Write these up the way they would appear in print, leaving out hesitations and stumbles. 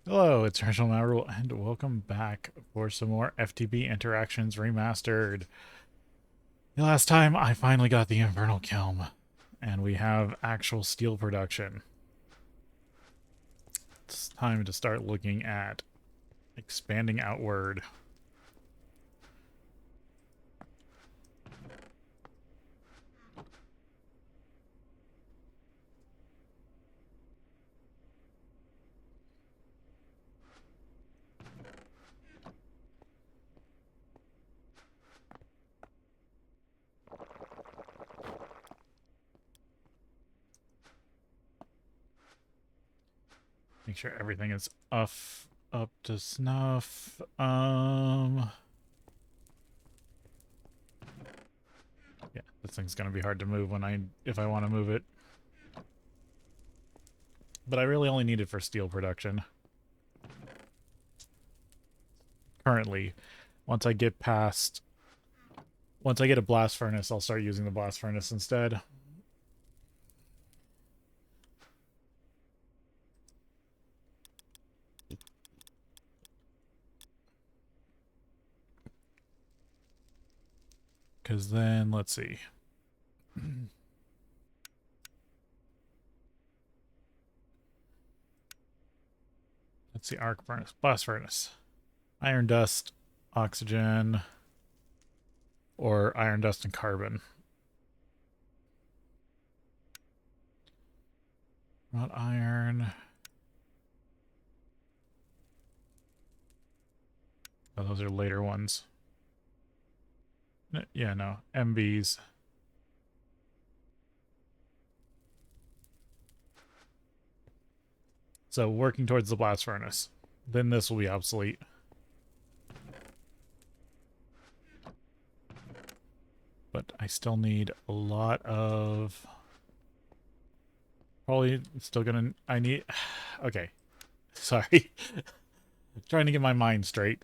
Hello, it's MaRul, and welcome back for some more FTB Interactions Remastered. The last time I finally got the Infernal Kiln, and we have actual steel production. It's time to start looking at expanding outward. Make sure everything is up to snuff. Yeah, this thing's gonna be hard to move if I want to move it. But I really only need it for steel production. Currently, once I get a blast furnace, I'll start using the blast furnace instead. Because then, let's see. Let's see, arc furnace, blast furnace, iron dust, oxygen, or iron dust and carbon. Not iron. Oh, those are later ones. Yeah, no, MBs. So working towards the blast furnace. Then this will be obsolete. But I still need a lot of... Probably still gonna... I need... Okay. Sorry. Trying to get my mind straight.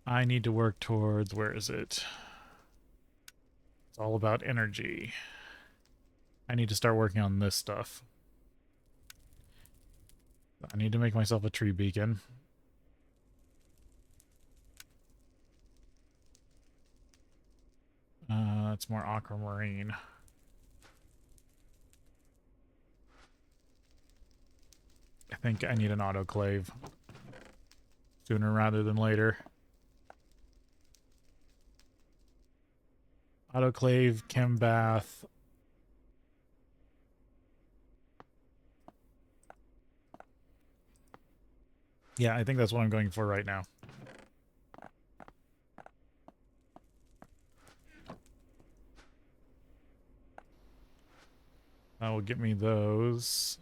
I need to work towards... Where is it? It's all about energy. I need to start working on this stuff. I need to make myself a tree beacon. It's more aquamarine. I think I need an autoclave sooner rather than later. Autoclave, chem bath. Yeah, I think that's what I'm going for right now. That will get me those.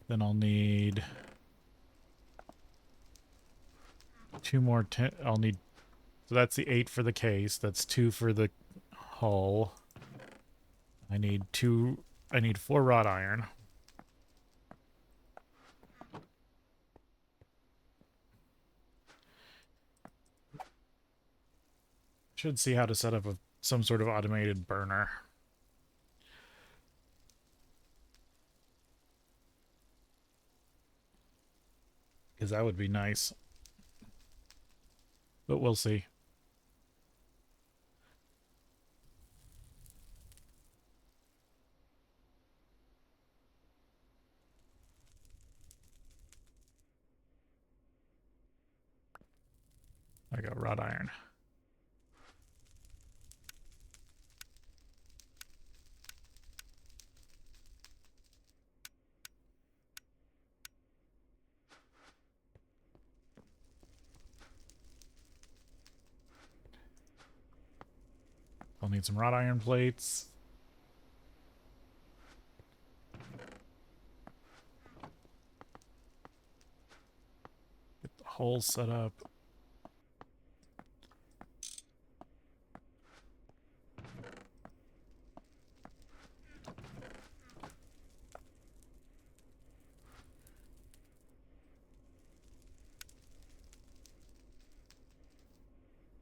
Then I'll need two more. I'll need. So that's the 8 for the case. That's 2 for the hull. I need 2. I need 4 wrought iron. Should see how to set up some sort of automated burner. Because that would be nice. But we'll see. I got wrought iron. I'll need some wrought iron plates. Get the hull set up.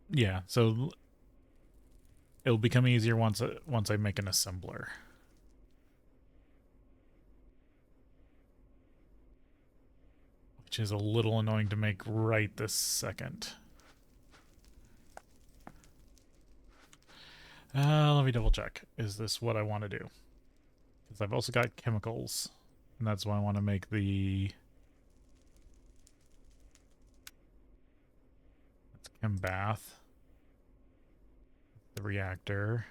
Yeah, so it'll become easier once I make an assembler. which is a little annoying to make right this second. Let me double check. Is this what I want to do? Because I've also got chemicals, and that's why I want to make the... It's chem bath. The reactor.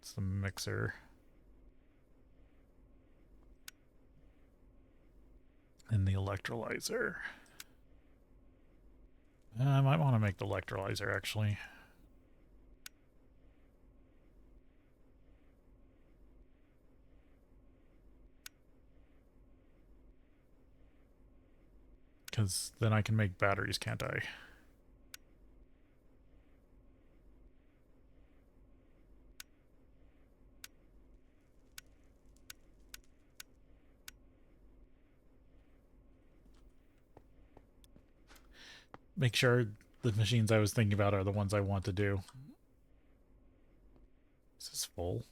It's the mixer. And the electrolyzer. I might want to make the electrolyzer, actually. Because then I can make batteries, can't I? Make sure the machines I was thinking about are the ones I want to do. Is this full?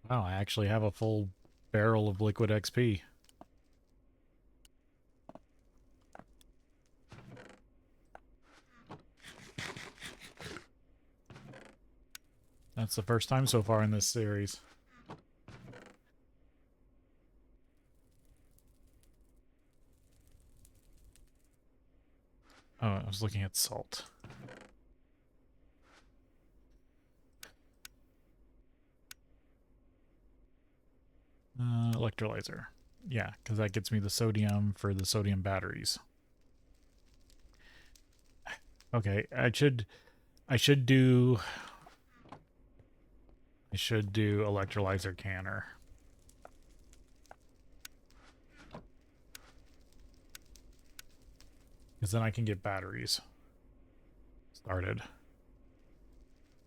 Wow, I actually have a full barrel of liquid XP. That's the first time so far in this series. Oh, I was looking at salt. Electrolyzer. Yeah, because that gets me the sodium for the sodium batteries. Okay, I should do electrolyzer canner. Because then I can get batteries started.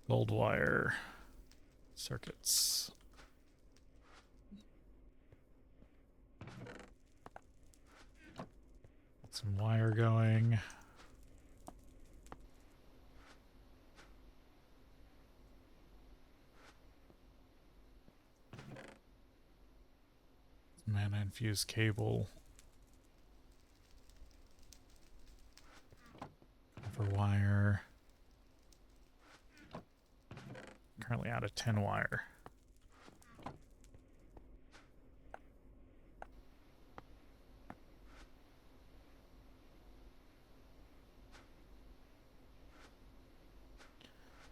Gold wire circuits. Get some wire going. Mana infused cable. Copper wire. Currently out of 10 wire.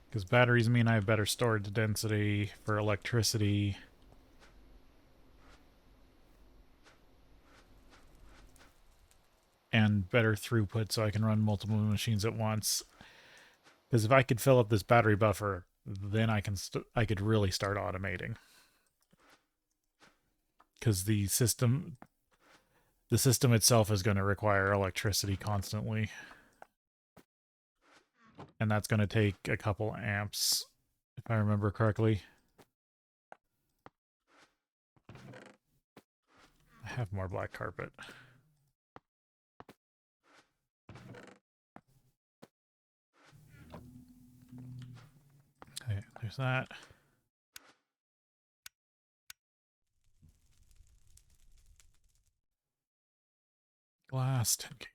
Because batteries mean I have better storage density for electricity. And better throughput so I can run multiple machines at once. Because if I could fill up this battery buffer, then I could really start automating. Because the system itself is going to require electricity constantly. And that's going to take a couple amps, if I remember correctly. I have more black carpet. Okay, there's that. Glass, 10 cable.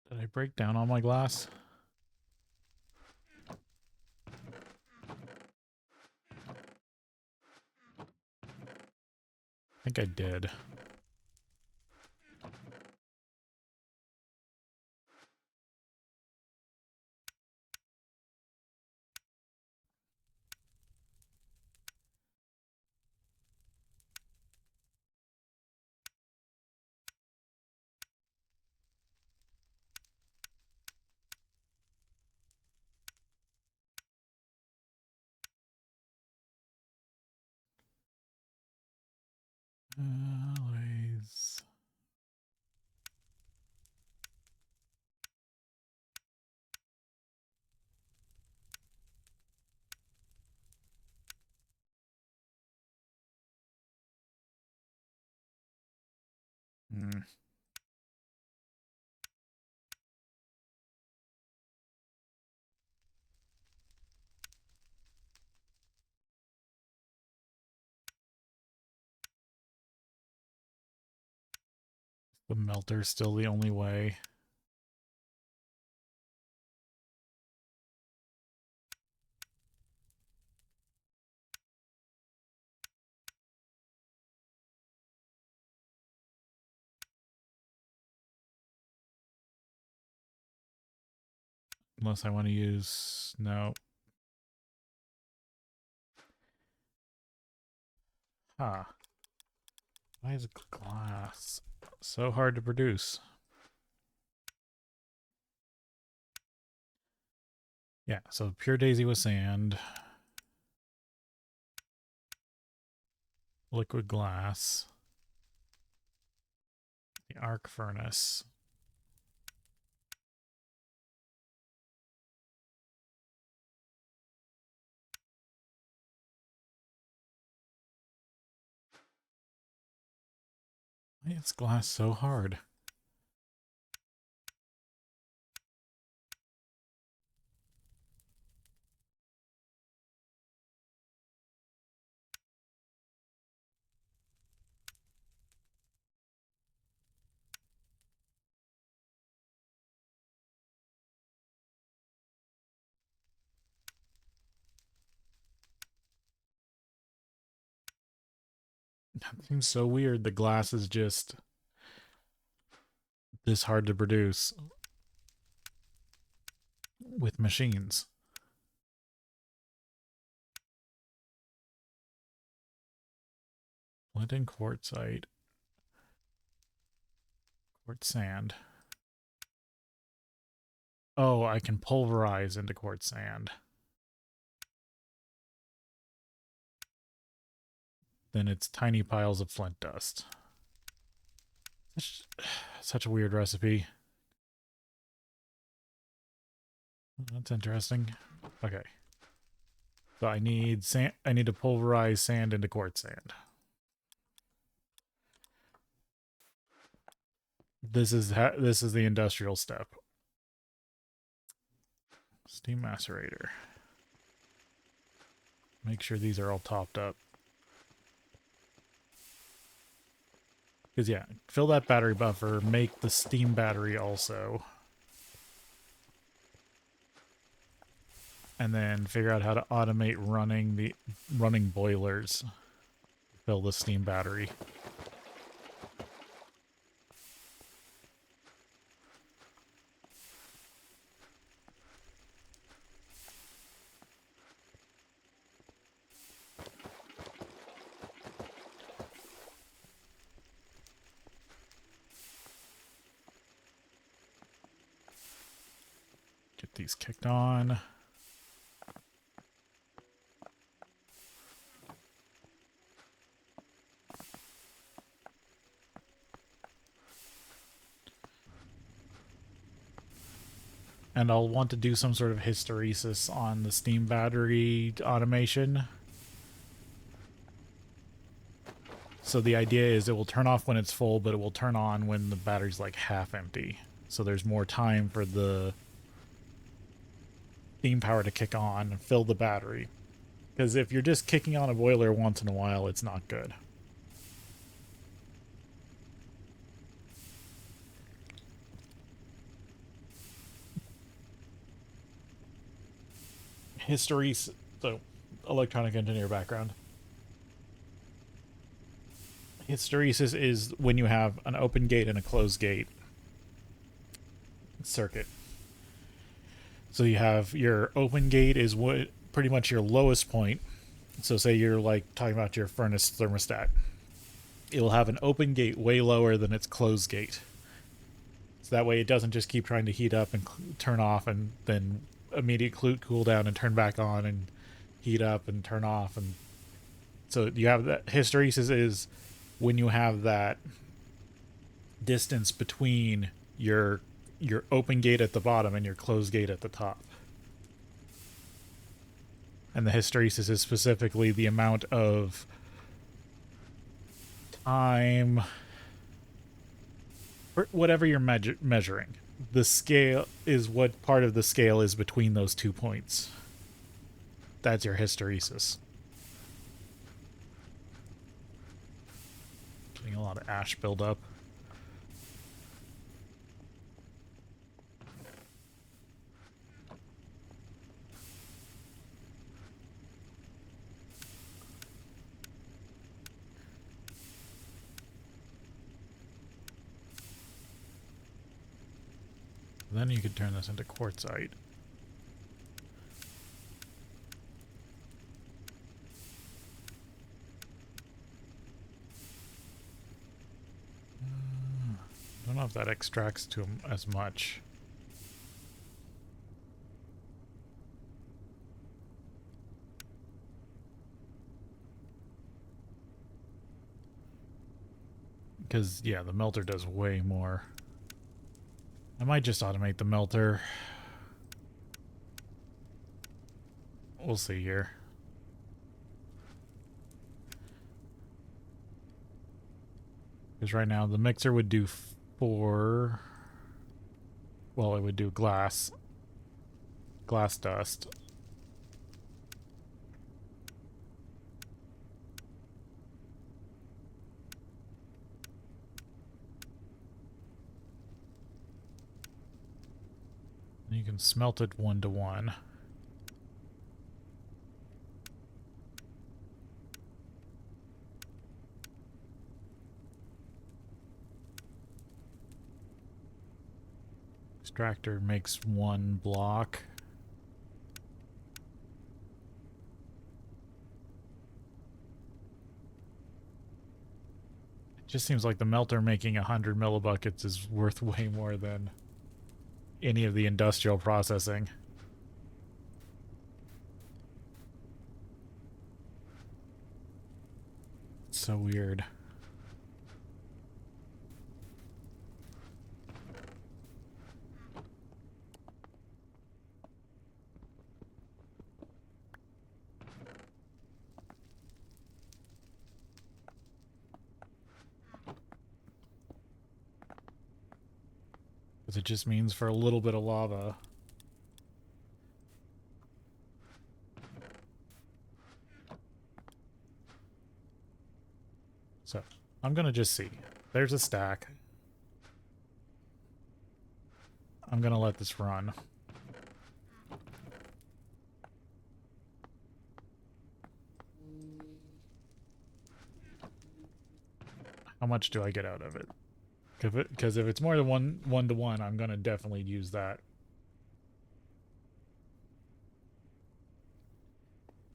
Did I break down all my glass? I think I did. Always. Hmm. The melter's still the only way. Unless I want to use... No. Huh. Why is glass so hard to produce? Yeah, so pure daisy with sand. Liquid glass. The arc furnace. Why is glass so hard? That seems so weird. The glass is just this hard to produce with machines. Flint and quartzite. Quartz sand. Oh, I can pulverize into quartz sand. Then it's tiny piles of flint dust. Such a weird recipe. That's interesting. Okay. So I need sand. I need to pulverize sand into quartz sand. This is the industrial step. Steam macerator. Make sure these are all topped up. Because yeah, fill that battery buffer, make the steam battery also. And then figure out how to automate running boilers. Fill the steam battery. Get these kicked on. And I'll want to do some sort of hysteresis on the steam battery automation. So the idea is it will turn off when it's full, but it will turn on when the battery's like half empty. So there's more time for the steam power to kick on and fill the battery. Because if you're just kicking on a boiler once in a while, it's not good. Hysteresis, so electronic engineer background. Hysteresis is when you have an open gate and a closed gate circuit. So you have your open gate is what pretty much your lowest point. So say you're like talking about your furnace thermostat. It will have an open gate way lower than its closed gate. So that way it doesn't just keep trying to heat up and turn off and then immediate cool down and turn back on and heat up and turn off. And so you have that. Hysteresis is when you have that distance between your open gate at the bottom and your closed gate at the top. And the hysteresis is specifically the amount of time, or whatever you're measuring. The scale is what part of the scale is between those 2 points. That's your hysteresis. Getting a lot of ash buildup. then you could turn this into quartzite. I don't know if that extracts to him as much. Because, yeah, the melter does way more. I might just automate the melter. We'll see here. Because right now the mixer would do 4. Well, it would do glass dust. And you can smelt it 1-to-1. Extractor makes 1 block. It just seems like the melter making 100 millibuckets is worth way more than any of the industrial processing. It's so weird. Because it just means for a little bit of lava. So, I'm gonna just see. There's a stack. I'm gonna let this run. How much do I get out of it? Because if it's more than 1-to-1, I'm gonna definitely use that.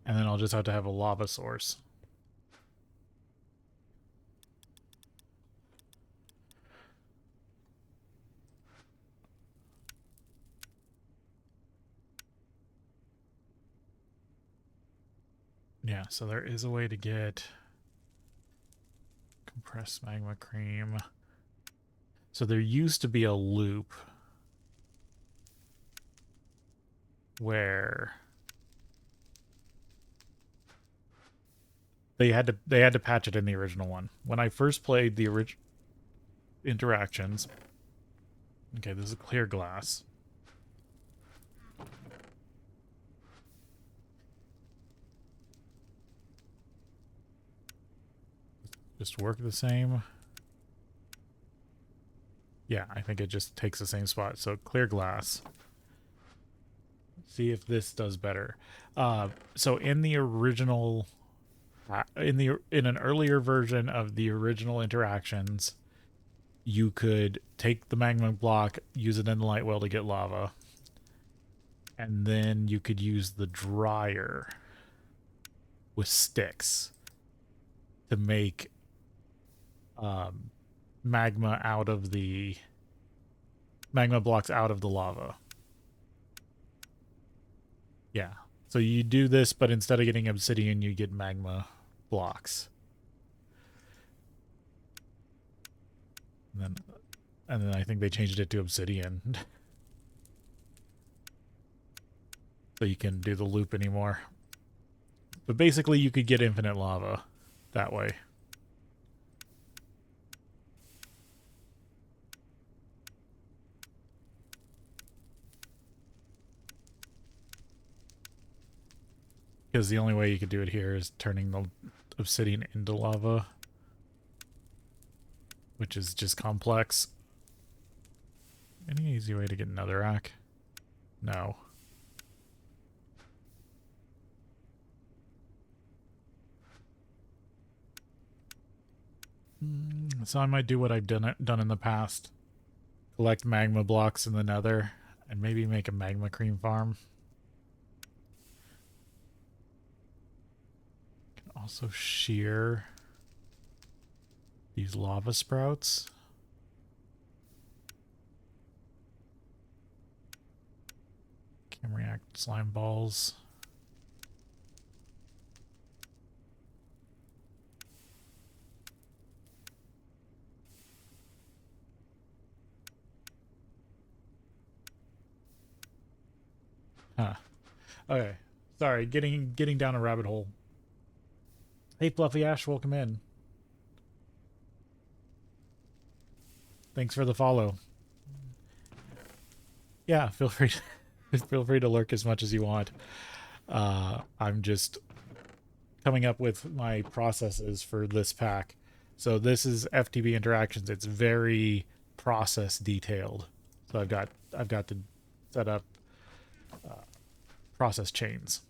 And then I'll just have to have a lava source. Yeah, so there is a way to get compressed magma cream. So there used to be a loop where they had to patch it in the original one. When I first played the original Interactions, okay, this is clear glass. Just work the same. Yeah, I think it just takes the same spot. So clear glass. See if this does better. So in the original, in an earlier version of the original Interactions, you could take the magma block, use it in the light well to get lava, and then you could use the dryer with sticks to make magma blocks out of the lava. Yeah. So you do this, but instead of getting obsidian, you get magma blocks. And then I think they changed it to obsidian. So you can do the loop anymore. But basically you could get infinite lava that way. Because the only way you could do it here is turning the obsidian into lava, which is just complex. Any easy way to get netherrack? No. So I might do what I've done in the past. Collect magma blocks in the nether And maybe make a magma cream farm. Can also shear these lava sprouts. Can react slime balls. Huh. Okay. Sorry, getting down a rabbit hole. Hey, Fluffy Ash, welcome in. Thanks for the follow. Yeah, feel free to lurk as much as you want. I'm just coming up with my processes for this pack. So this is FTB Interactions. It's very process detailed. So I've got to set up process chains.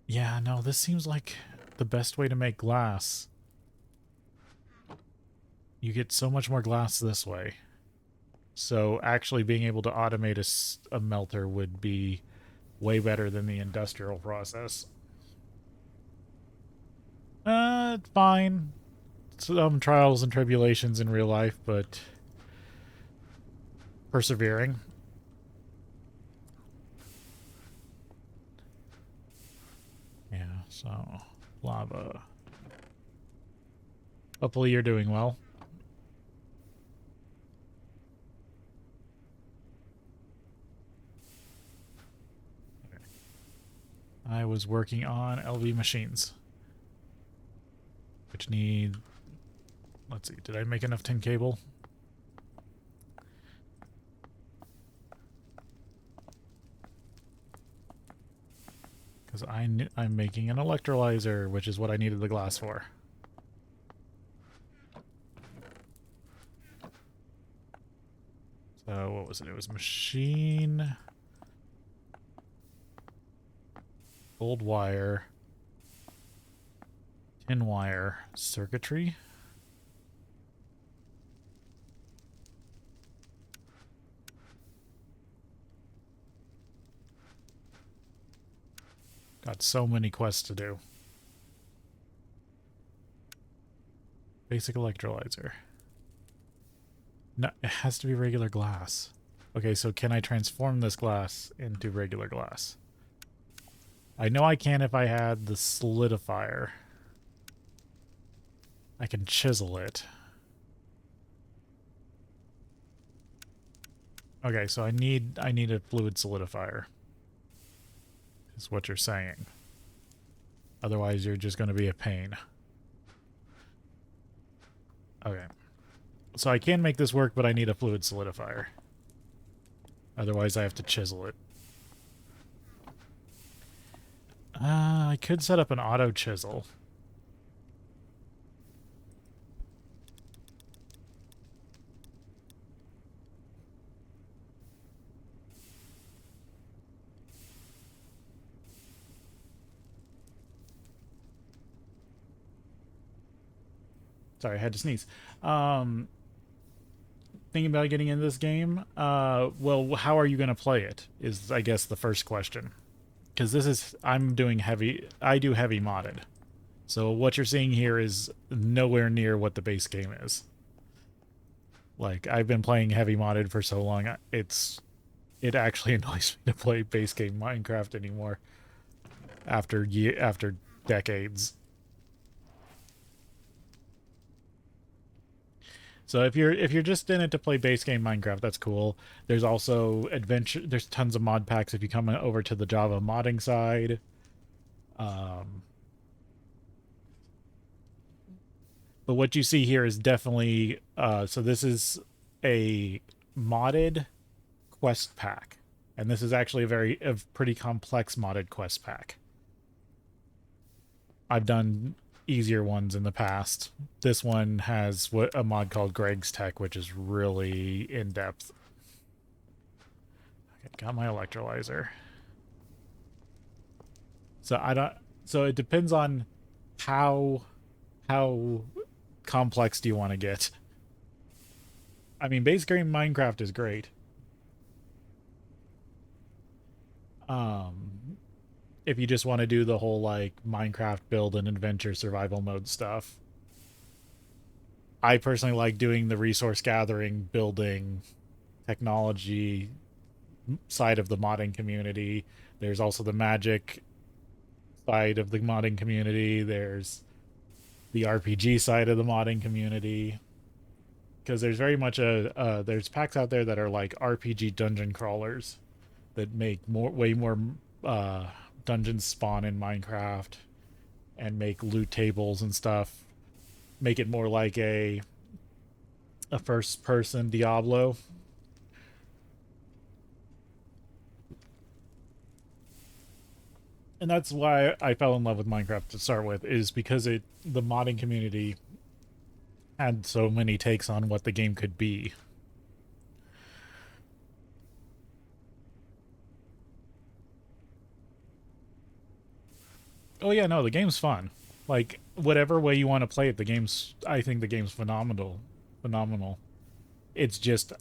Yeah, no, this seems like the best way to make glass. You get so much more glass this way. So actually being able to automate a melter would be way better than the industrial process. It's fine. Some trials and tribulations in real life, but persevering. Yeah, so lava. Hopefully you're doing well. Okay. I was working on LV machines, which need... Let's see, did I make enough tin cable? Because I'm making an electrolyzer, which is what I needed the glass for. So what was it? It was machine, gold wire, tin wire, circuitry. Got so many quests to do. Basic electrolyzer. No, it has to be regular glass. Okay, so can I transform this glass into regular glass? I know I can if I had the solidifier. I can chisel it. Okay, so I need a fluid solidifier. Is what you're saying. Otherwise, you're just going to be a pain. Okay. So I can make this work, but I need a fluid solidifier. Otherwise, I have to chisel it. I could set up an auto chisel. Sorry, I had to sneeze. Thinking about getting into this game, well, how are you going to play it is, I guess, the first question. Because this is, I do heavy modded. So what you're seeing here is nowhere near what the base game is. Like, I've been playing heavy modded for so long, it actually annoys me to play base game Minecraft anymore. After decades. So if you're just in it to play base game Minecraft, that's cool. There's also adventure. There's tons of mod packs if you come over to the Java modding side. But what you see here is definitely so this is a modded quest pack, and this is actually a pretty complex modded quest pack. I've done easier ones in the past. This one has a mod called Greg's Tech, which is really in-depth. Okay, got my electrolyzer. So it depends on how complex do you want to get. I mean, base game Minecraft is great. Um, if you just want to do the whole like Minecraft build and adventure survival mode stuff, I personally like doing the resource gathering, building, technology side of the modding community. There's also the magic side of the modding community. There's the RPG side of the modding community. Because there's very much there's packs out there that are like RPG dungeon crawlers that make way more uh, dungeons spawn in Minecraft and make loot tables and stuff. Make it more like a first person Diablo. And that's why I fell in love with Minecraft to start with, is because the modding community had so many takes on what the game could be. Oh yeah, no, the game's fun. Like whatever way you want to play it, I think the game's phenomenal. Phenomenal. It's just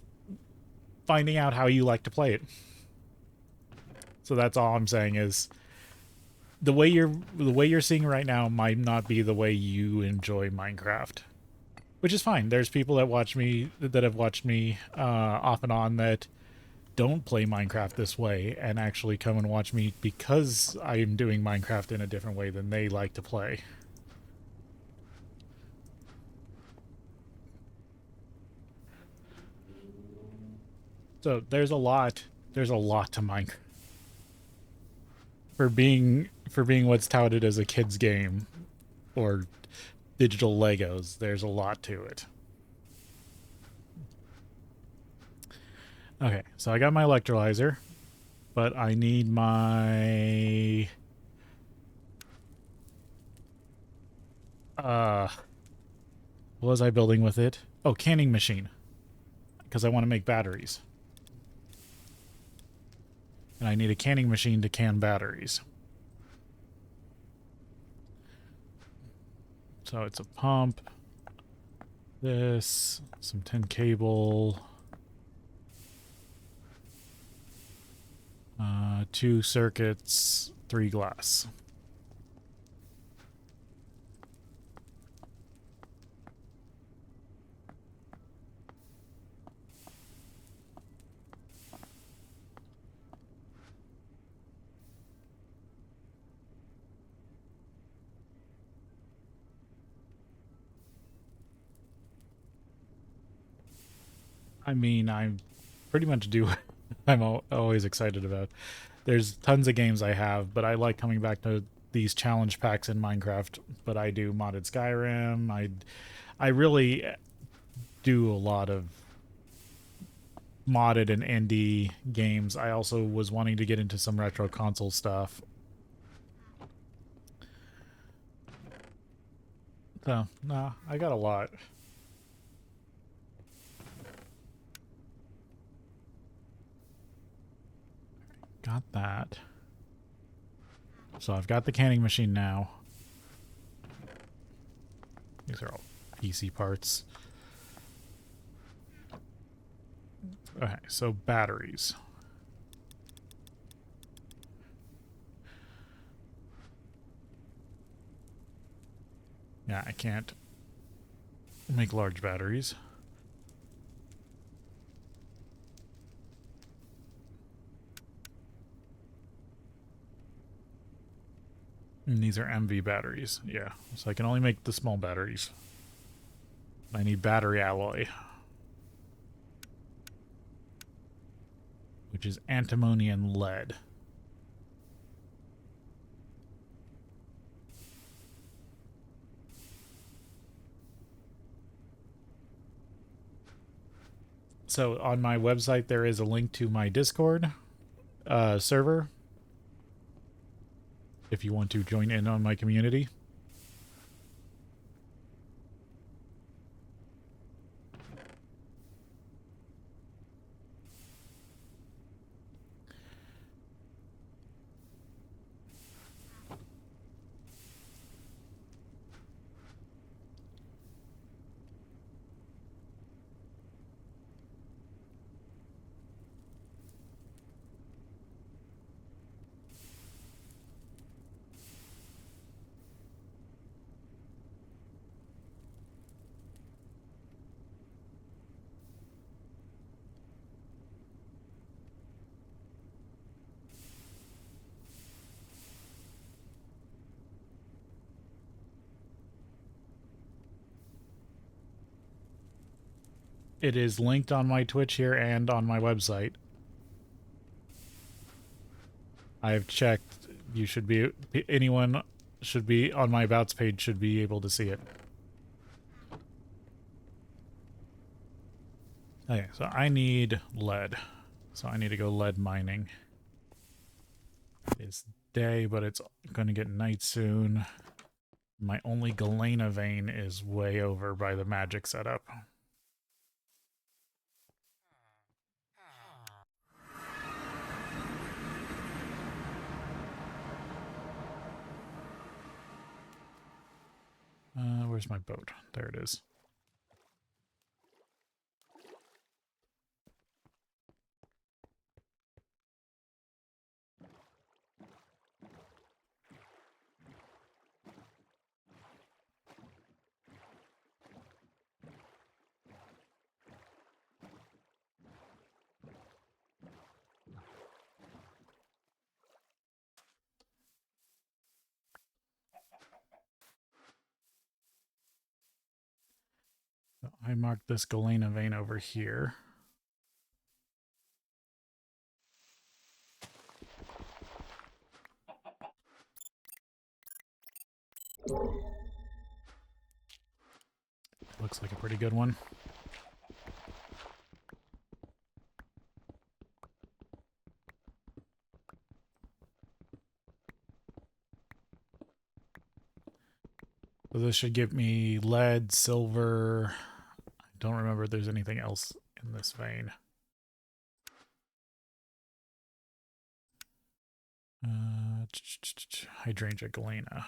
finding out how you like to play it. So that's all I'm saying is the way you're seeing right now might not be the way you enjoy Minecraft, which is fine. There's people that have watched me off and on that don't play Minecraft this way and actually come and watch me because I am doing Minecraft in a different way than they like to play. So there's a lot to Minecraft for being what's touted as a kid's game or digital Legos. There's a lot to it. Okay, so I got my electrolyzer, but I need my what was I building with it? Oh, canning machine, because I want to make batteries. And I need a canning machine to can batteries. So it's a pump, this, some tin cable, 2 circuits, 3 glass. I mean, I pretty much do I'm always excited about. There's tons of games I have, but I like coming back to these challenge packs in Minecraft. But I do modded Skyrim. I really do a lot of modded and indie games. I also was wanting to get into some retro console stuff. So, nah, I got a lot. Got that. So I've got the canning machine now. These are all PC parts. Okay, so batteries. Yeah, I can't make large batteries. And these are MV batteries. Yeah, so I can only make the small batteries. I need battery alloy, which is antimony and lead. So on my website, there is a link to my Discord server if you want to join in on my community. It is linked on my Twitch here and on my website. I've checked. You should be... Anyone should be on my Abouts page should be able to see it. Okay, so I need lead. So I need to go lead mining. It's day, but it's going to get night soon. My only galena vein is way over by the magic setup. Where's my boat? There it is. So I marked this galena vein over here. Looks like a pretty good one. So this should give me lead, silver. I don't remember if there's anything else in this vein. Hydrangea, galena.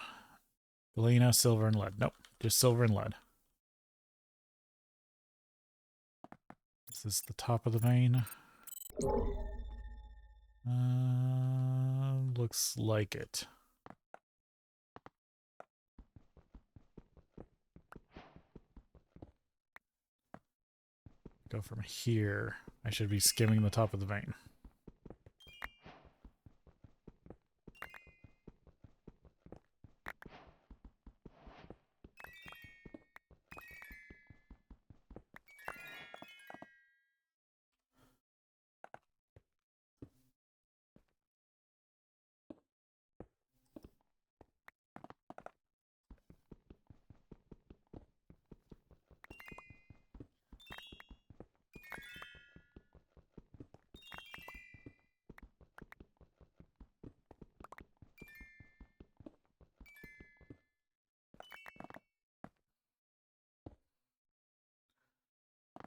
Galena, silver, and lead. Nope, just silver and lead. This is the top of the vein. Looks like it. Go from here. I should be skimming the top of the vein.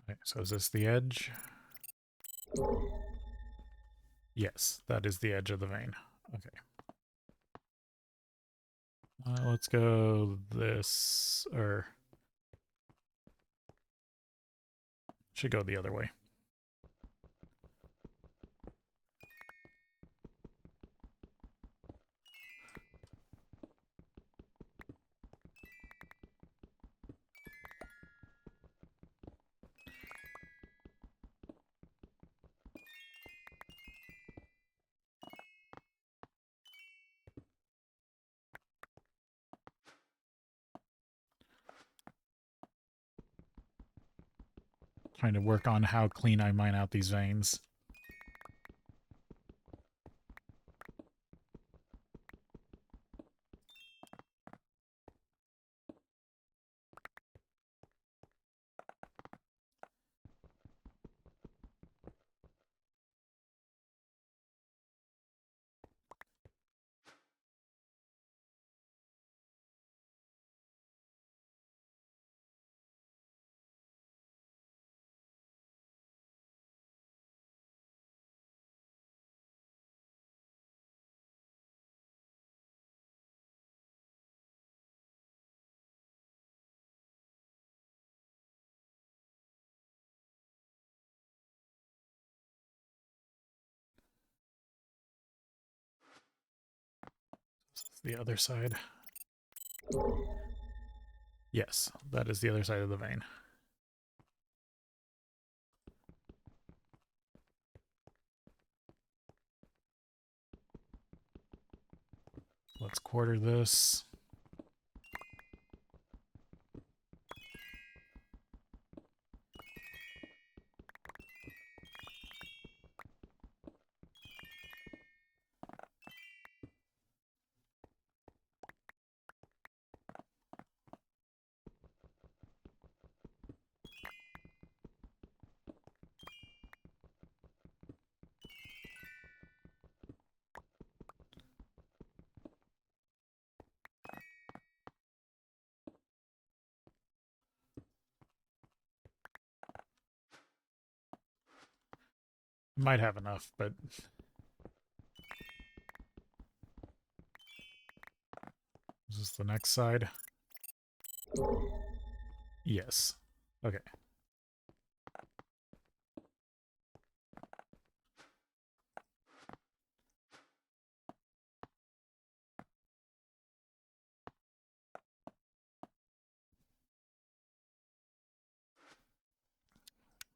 Okay, so is this the edge? Yes, that is the edge of the vein. Okay. Let's go this, or should go the other way. Trying to work on how clean I mine out these veins. This is the other side. Yes, that is the other side of the vein. Let's quarter this. Might have enough, but... Is this the next side? Yes. Okay.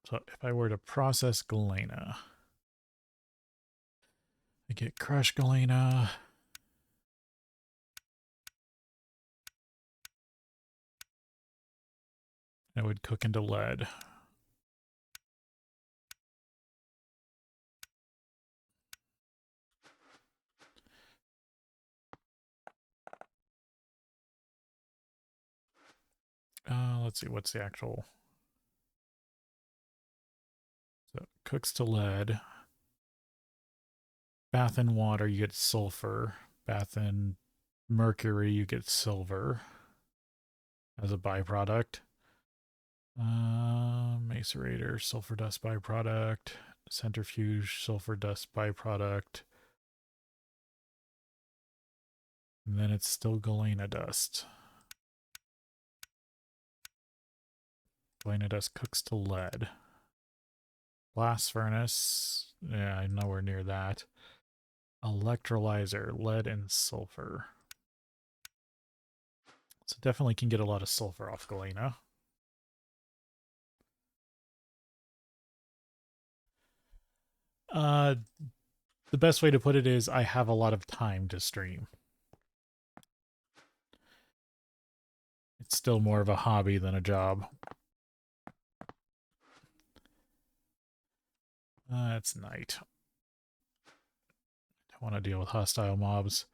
So if I were to process galena, I get crushed galena. It would cook into lead. Let's see, what's the actual... So it cooks to lead. Bath in water, you get sulfur. Bath in mercury, you get silver as a byproduct. Macerator, sulfur dust byproduct. Centrifuge, sulfur dust byproduct. And then it's still galena dust. Galena dust cooks to lead. Blast furnace, yeah, I'm nowhere near that. Electrolyzer, lead and sulfur. So definitely can get a lot of sulfur off galena. The best way to put it is I have a lot of time to stream. It's still more of a hobby than a job. It's night. I want to deal with hostile mobs.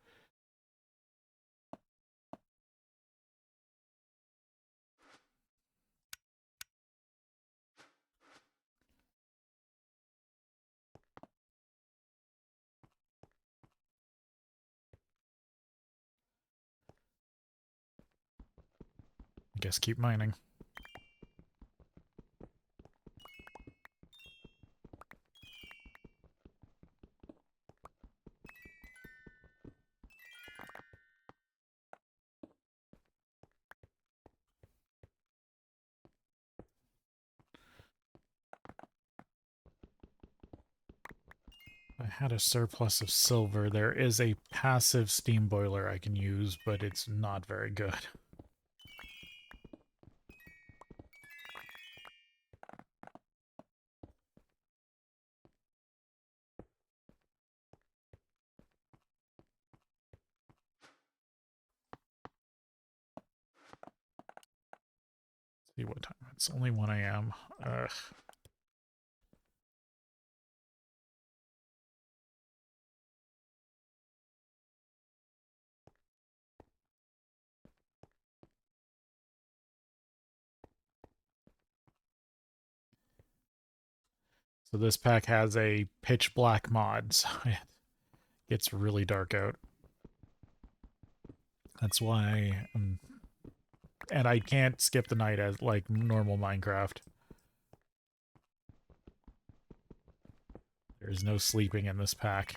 I guess keep mining. I had a surplus of silver. There is a passive steam boiler I can use, but it's not very good. Let's see what time. It's only 1 a.m. Ugh. So this pack has a pitch black mod, so it gets really dark out. That's why and I can't skip the night as like normal Minecraft. There's no sleeping in this pack.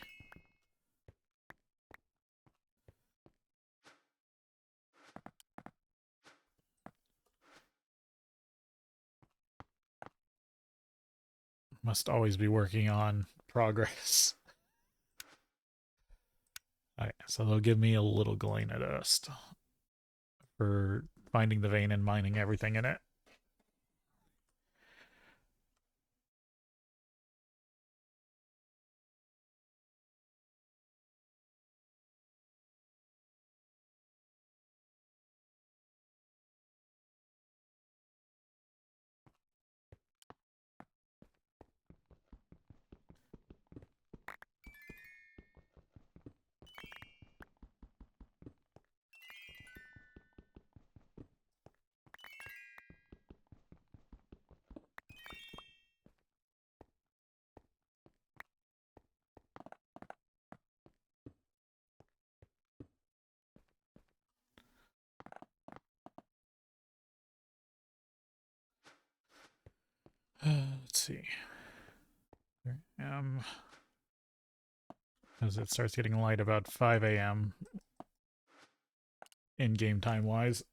Must always be working on progress. Alright, so they'll give me a little galena dust for finding the vein and mining everything in it. Let's see. a.m. As it starts getting light about 5 a.m. in-game time-wise.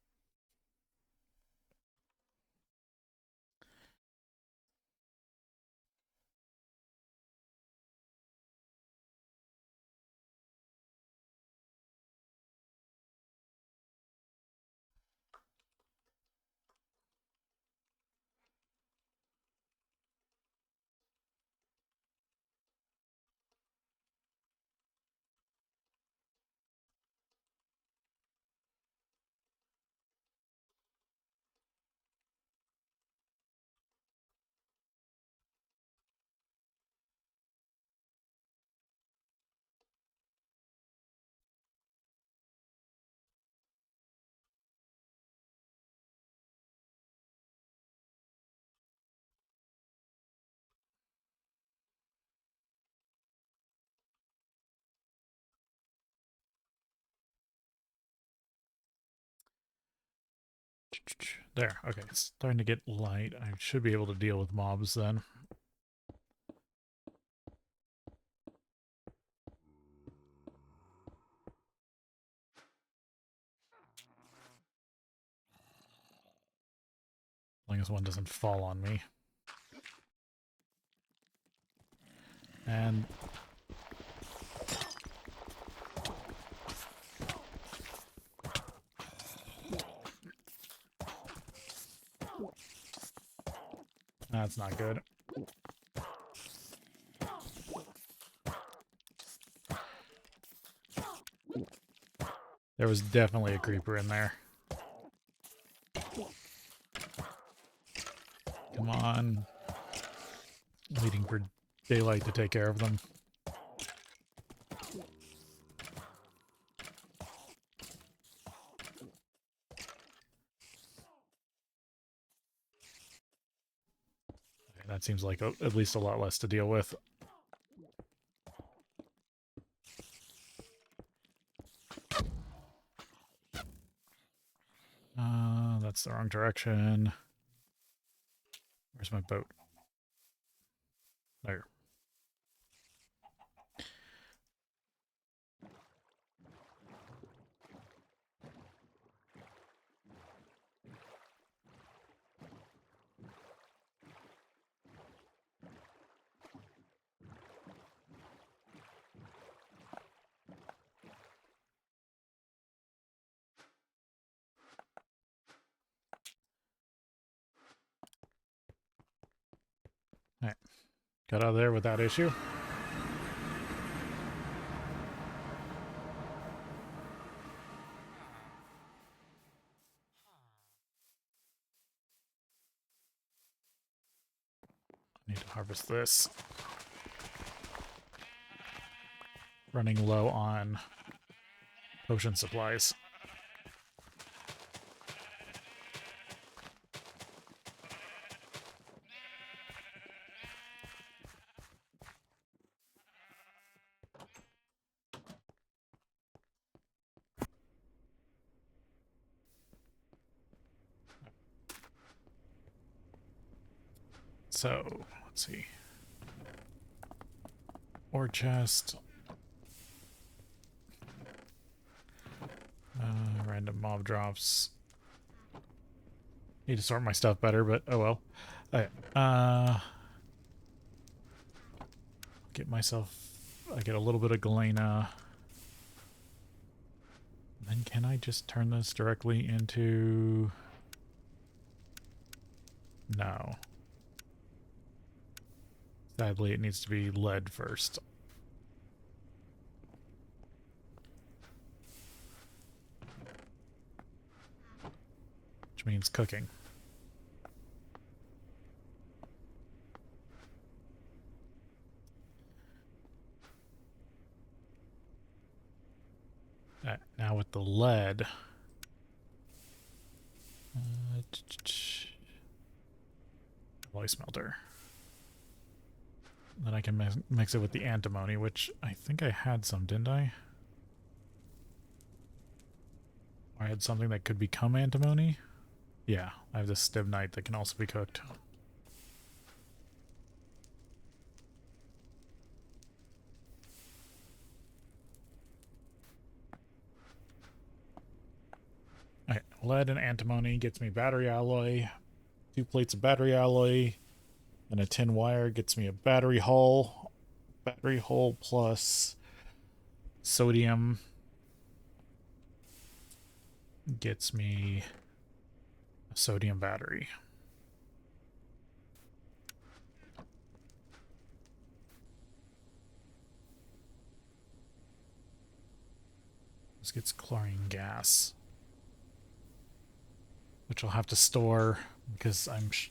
There, okay, it's starting to get light. I should be able to deal with mobs then. As long as one doesn't fall on me. And that's not good. There was definitely a creeper in there. Come on. Waiting for daylight to take care of them. Okay, that seems like at least a lot less to deal with. That's the wrong direction. Where's my boat? There. Alright. Got out of there without issue. I need to harvest this. Running low on potion supplies. So, let's see. Ore chest. Random mob drops. Need to sort my stuff better, but oh well. Okay, get myself... I get a little bit of galena. Then can I just turn this directly into... No. Sadly, it needs to be lead first. Which means cooking. Now with the lead... alloy smelter. Then I can mix it with the antimony, which I think I had some, didn't I? I had something that could become antimony? Yeah, I have this stibnite that can also be cooked. Lead and antimony gets me battery alloy. 2 plates of battery alloy and a tin wire gets me a battery hull. Battery hull plus sodium gets me a sodium battery. This gets chlorine gas, which I'll have to store because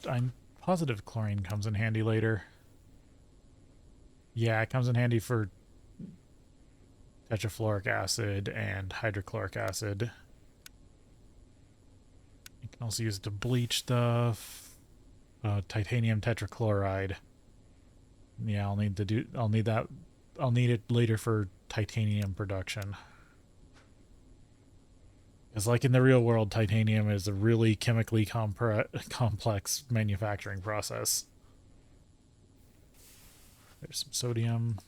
I'm positive chlorine comes in handy later. Yeah, it comes in handy for tetrafluoric acid and hydrochloric acid. You can also use it to bleach stuff. Titanium tetrachloride. Yeah, I'll need that. I'll need it later for titanium production. Because like in the real world, titanium is a really chemically complex manufacturing process. There's some sodium.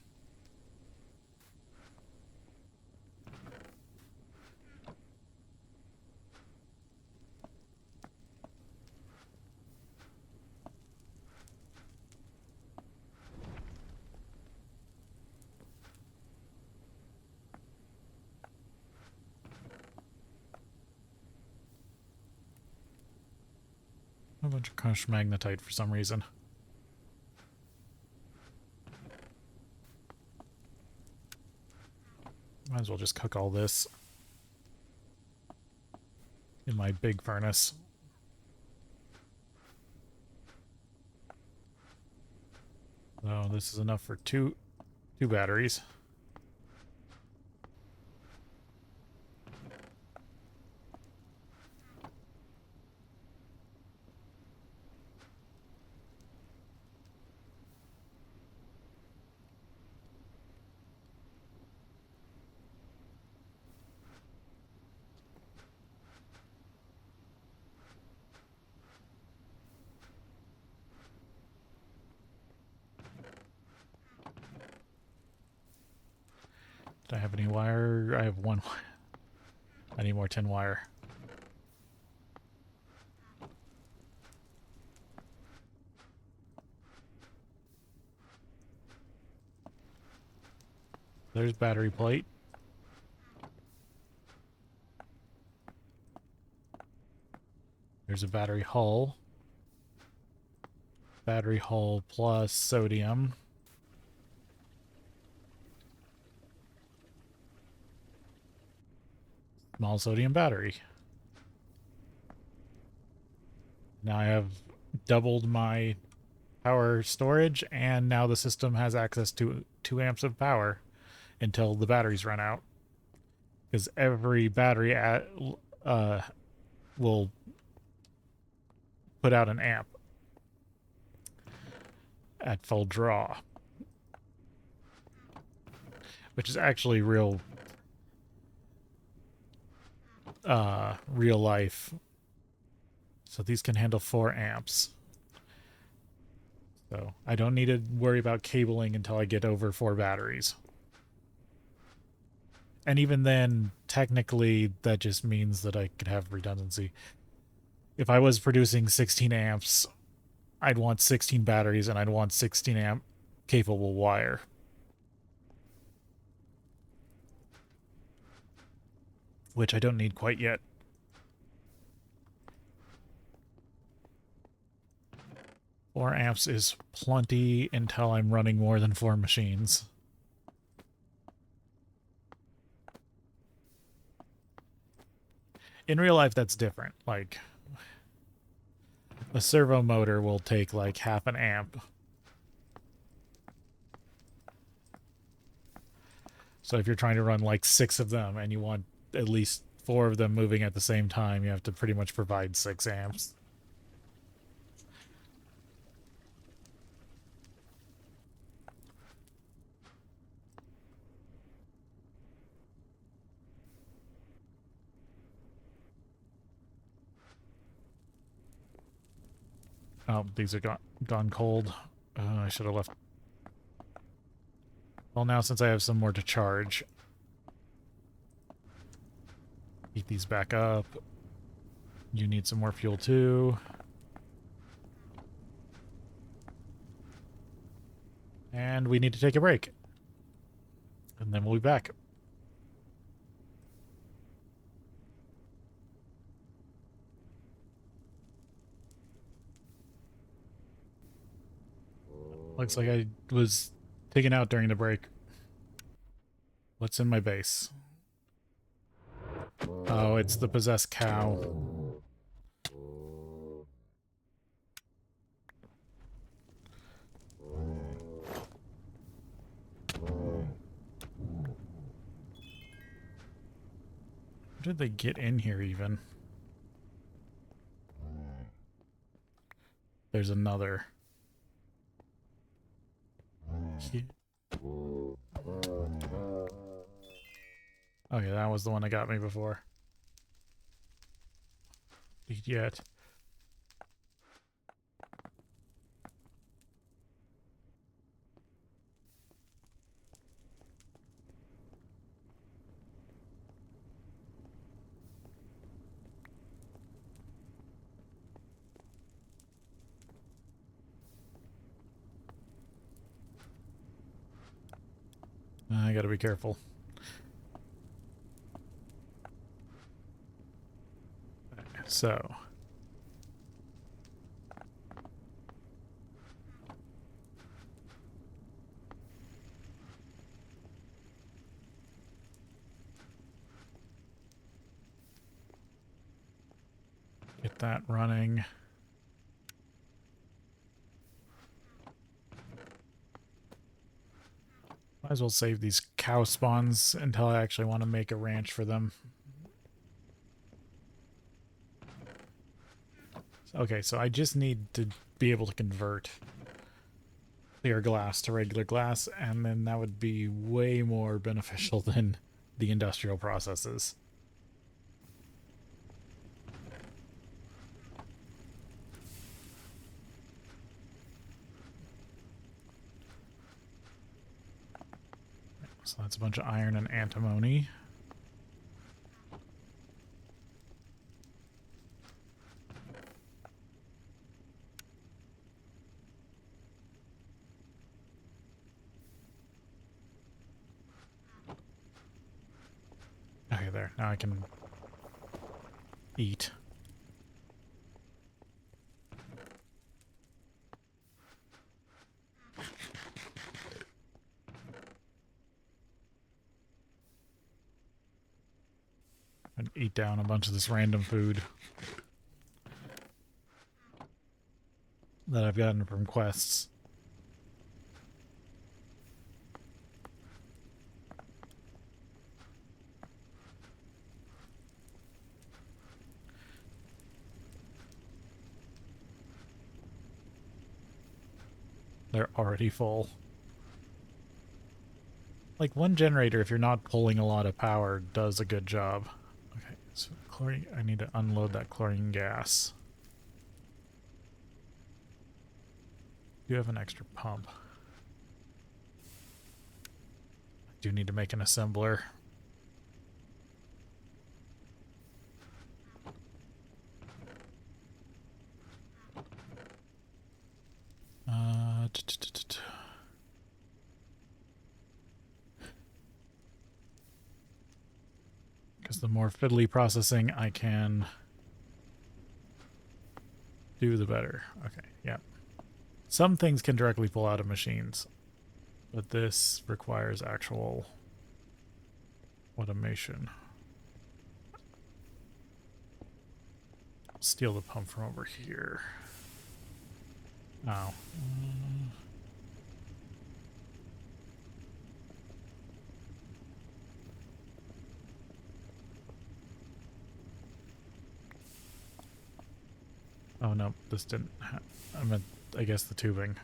A bunch of crushed magnetite for some reason. Might as well just cook all this in my big furnace. So this is enough for two batteries. Do I have any wire? I have one wire. I need more tin wire. There's battery plate. There's a battery hull. Battery hull plus sodium. Small sodium battery. Now I have doubled my power storage, and now the system has access to 2 amps of power until the batteries run out. Because every battery will put out an amp at full draw. Which is actually real life. So these can handle 4 amps. So I don't need to worry about cabling until I get over 4 batteries. And even then, technically, that just means that I could have redundancy. If I was producing 16 amps, I'd want 16 batteries and I'd want 16 amp capable wire. Which I don't need quite yet. 4 amps is plenty until I'm running more than 4 machines. In real life, that's different. Like, a servo motor will take like half an amp. So if you're trying to run like 6 of them and you want at least 4 of them moving at the same time, you have to pretty much provide 6 amps. Oh, these are gone cold. I should have left. Well, now since I have some more to charge, heat these back up. You need some more fuel too. And we need to take a break. And then we'll be back. Looks like I was taken out during the break. What's in my base? Oh, it's the possessed cow. How did they get in here even? There's another. Okay, that was the one that got me before. Yet. I gotta be careful. So. Get that running. Might as well save these cow spawns until I actually want to make a ranch for them. Okay, so I just need to be able to convert clear glass to regular glass, and then that would be way more beneficial than the industrial processes. So that's a bunch of iron and antimony. Okay, there. Now I can eat. And eat down a bunch of this random food that I've gotten from quests. They're already full. Like, one generator, if you're not pulling a lot of power, does a good job. Okay, so chlorine, I need to unload that chlorine gas. You have an extra pump. I do need to make an assembler. Because the more fiddly processing I can do, the better. Okay, yeah. Some things can directly pull out of machines, but this requires actual automation. Steal the pump from over here. Oh. Oh no, this didn't. I meant, I guess, the tubing.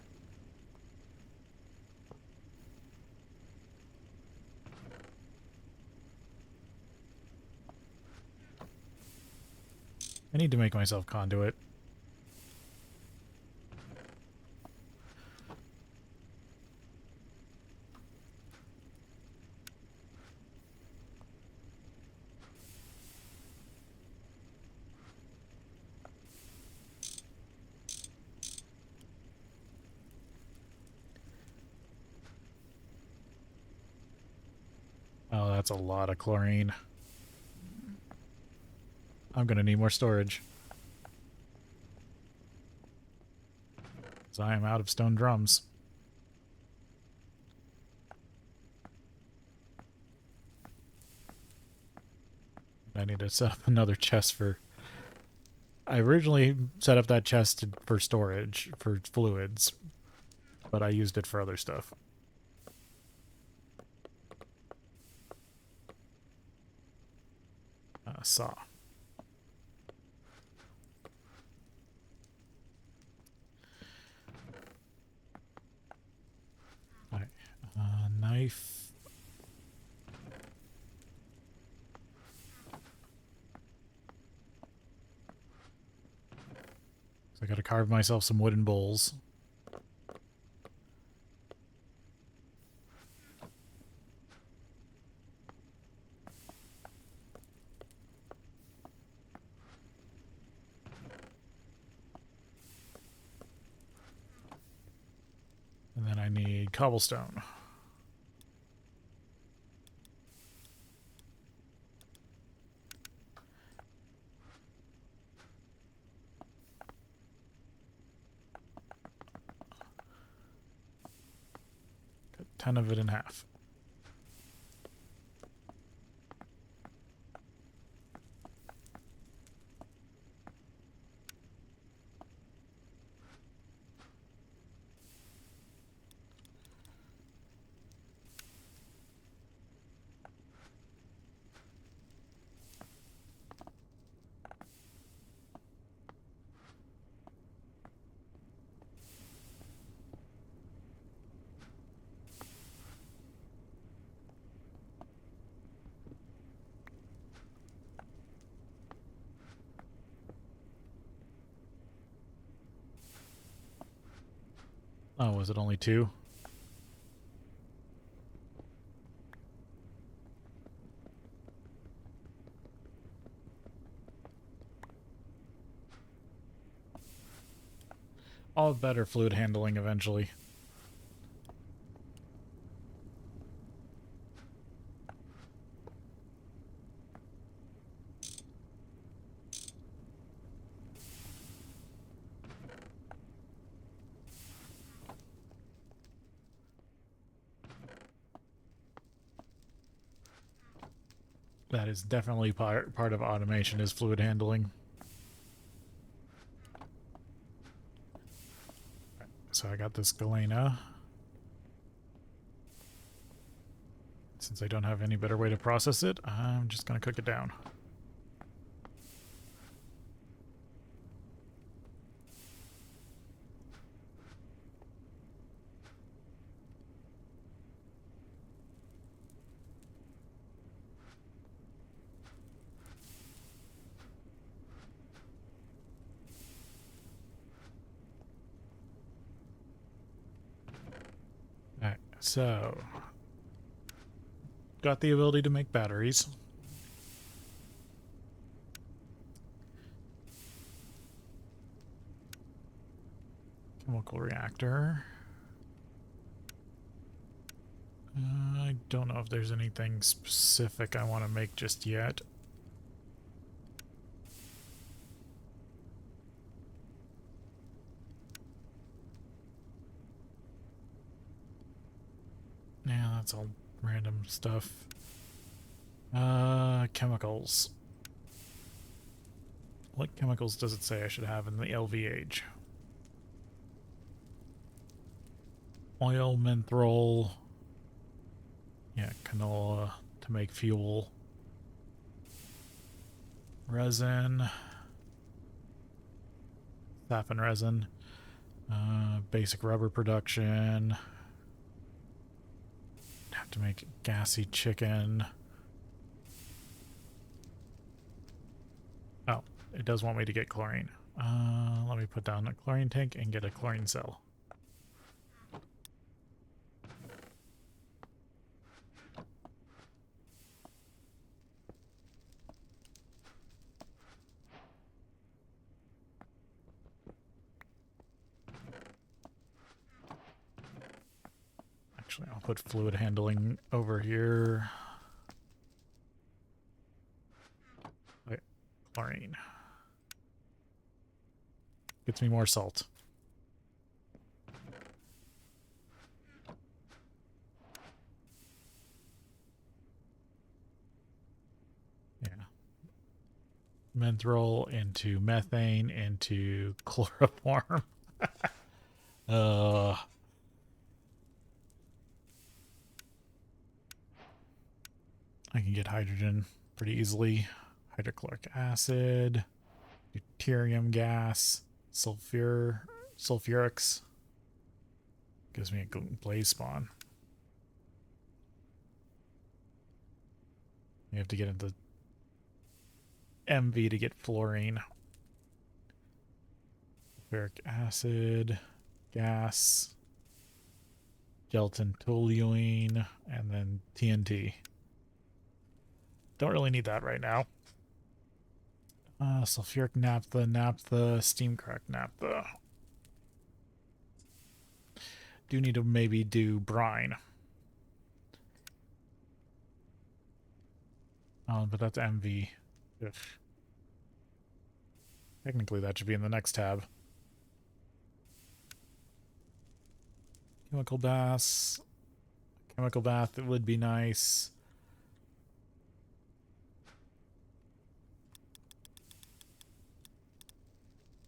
I need to make myself conduit. That's a lot of chlorine. I'm gonna need more storage. Because I am out of stone drums. I need to set up another chest for... I originally set up that chest for storage, for fluids, but I used it for other stuff. Saw. Alright. Knife. So I gotta carve myself some wooden bowls. And then I need cobblestone. Cut 10 of it in half. Oh, was it only 2? I'll have better fluid handling eventually. That is definitely part of automation, is fluid handling. So I got this galena. Since I don't have any better way to process it, I'm just going to cook it down. Alright, so... got the ability to make batteries. Chemical reactor. I don't know if there's anything specific I want to make just yet. Yeah, that's all random stuff. Chemicals. What chemicals does it say I should have in the LVH? Oil, menthol. Yeah, canola to make fuel. Resin. Saffron resin. Basic rubber production. Have to make gassy chicken. Oh, it does want me to get chlorine. Let me put down a chlorine tank and get a chlorine cell. Actually, I'll put fluid handling over here. Chlorine. Gets me more salt. Yeah. Menthol into methane into chloroform. uh I can get hydrogen pretty easily. Hydrochloric acid, deuterium gas, sulfurics. Gives me a blaze spawn. You have to get into MV to get fluorine. Sulfuric acid, gas, gelatin toluene, and then TNT. Don't really need that right now. Sulfuric naphtha, steam cracked naphtha. Do need to maybe do brine. But that's MV. Ugh. Technically, that should be in the next tab. Chemical baths. Chemical bath, it would be nice.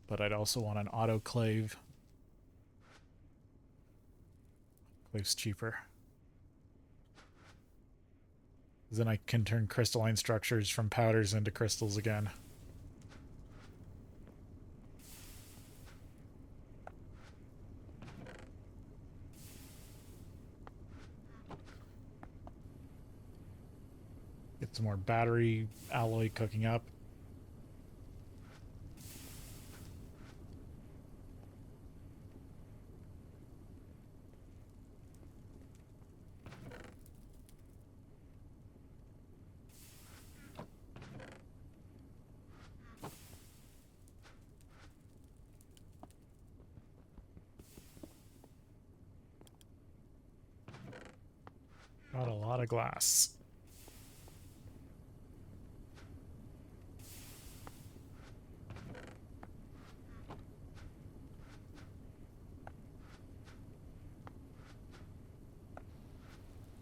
But I'd also want an autoclave. Clave's cheaper. Then I can turn crystalline structures from powders into crystals again. Get some more battery alloy cooking up. Got a lot of glass.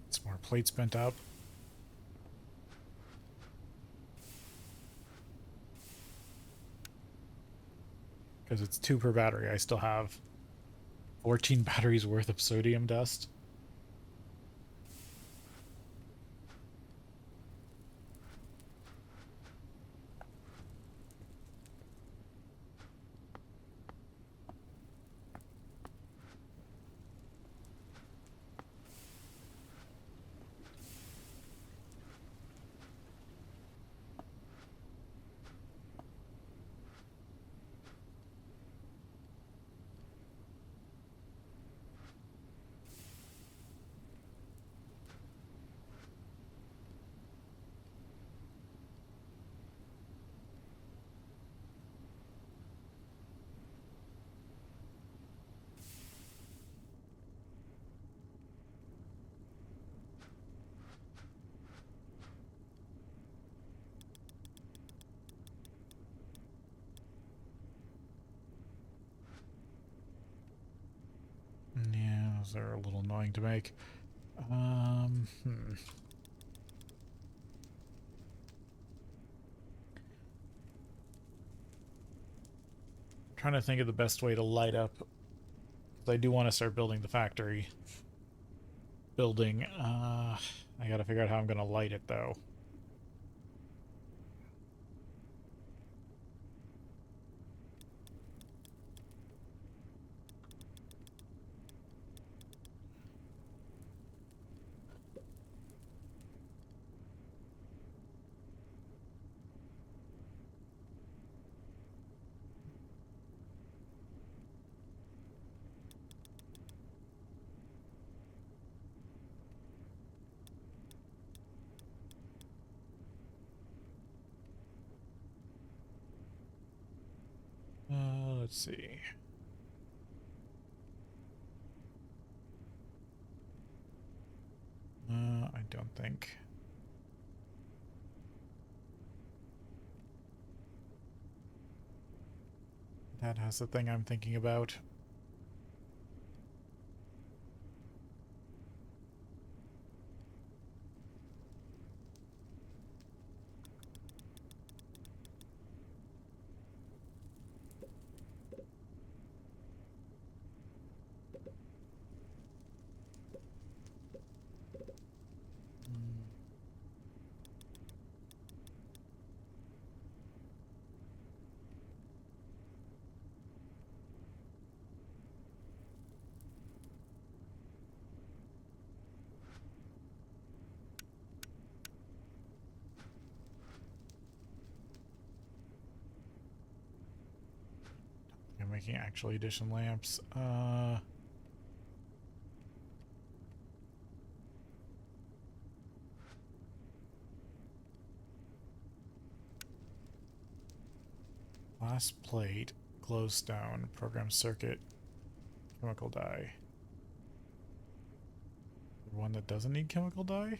Some more plates bent up. Because it's 2 per battery, I still have 14 batteries worth of sodium dust. Yeah, those are a little annoying to make. Trying to think of the best way to light up. I do want to start building the factory building. I gotta figure out how I'm gonna light it though. Let's see. I don't think. That has the thing I'm thinking about. I'm making actual edition lamps. Glass plate, glowstone, program circuit, chemical dye. One that doesn't need chemical dye?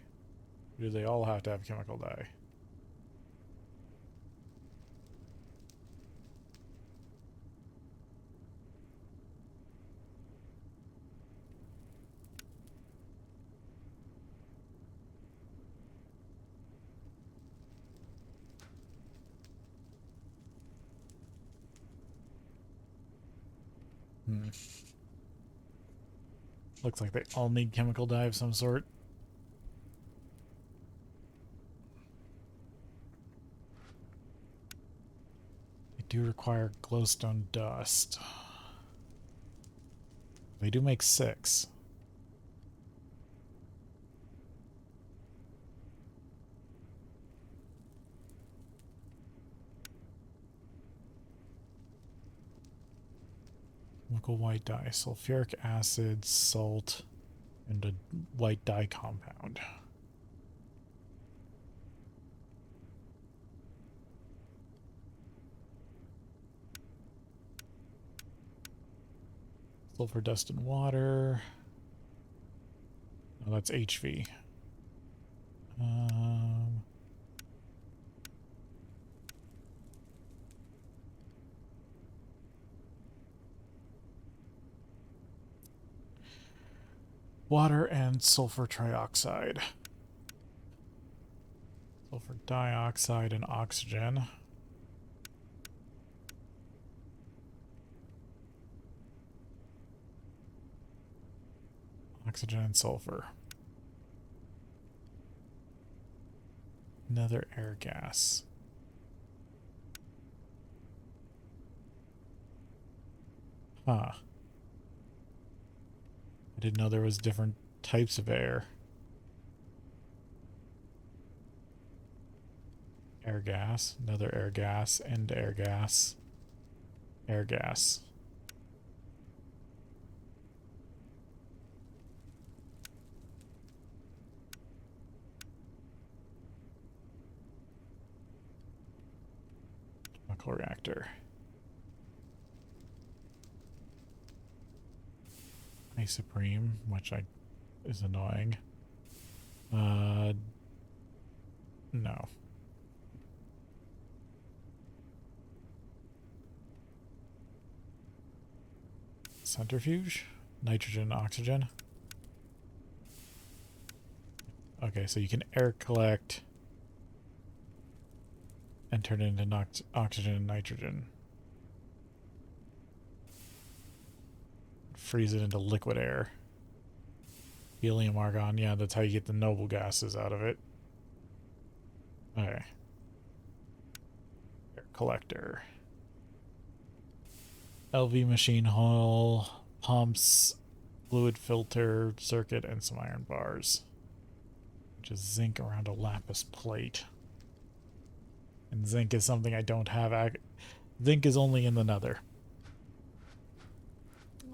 Or do they all have to have chemical dye? Looks like they all need chemical dye of some sort. They do require glowstone dust. They do make 6. Chemical white dye, sulfuric acid, salt, and a white dye compound. Sulfur dust and water. Oh, that's HV. Water and sulfur trioxide. Sulfur dioxide and oxygen. Oxygen and sulfur. Another air gas. Huh. I didn't know there was different types of air. Air gas, another air gas, and air gas. Air gas. Chemical reactor. Isoprene, which is annoying. No. Centrifuge? Nitrogen, oxygen. Okay, so you can air collect and turn it into oxygen and nitrogen. Freeze it into liquid air. Helium, argon, yeah, that's how you get the noble gases out of it. Okay. Air collector. LV machine hull, pumps, fluid filter, circuit, and some iron bars. Which is zinc around a lapis plate. And zinc is something I don't have. Zinc is only in the nether.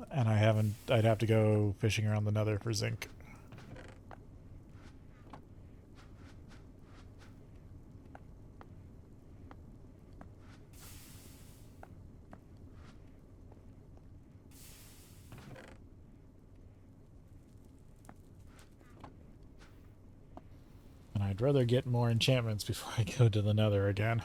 And I'd have to go fishing around the nether for zinc. And I'd rather get more enchantments before I go to the nether again.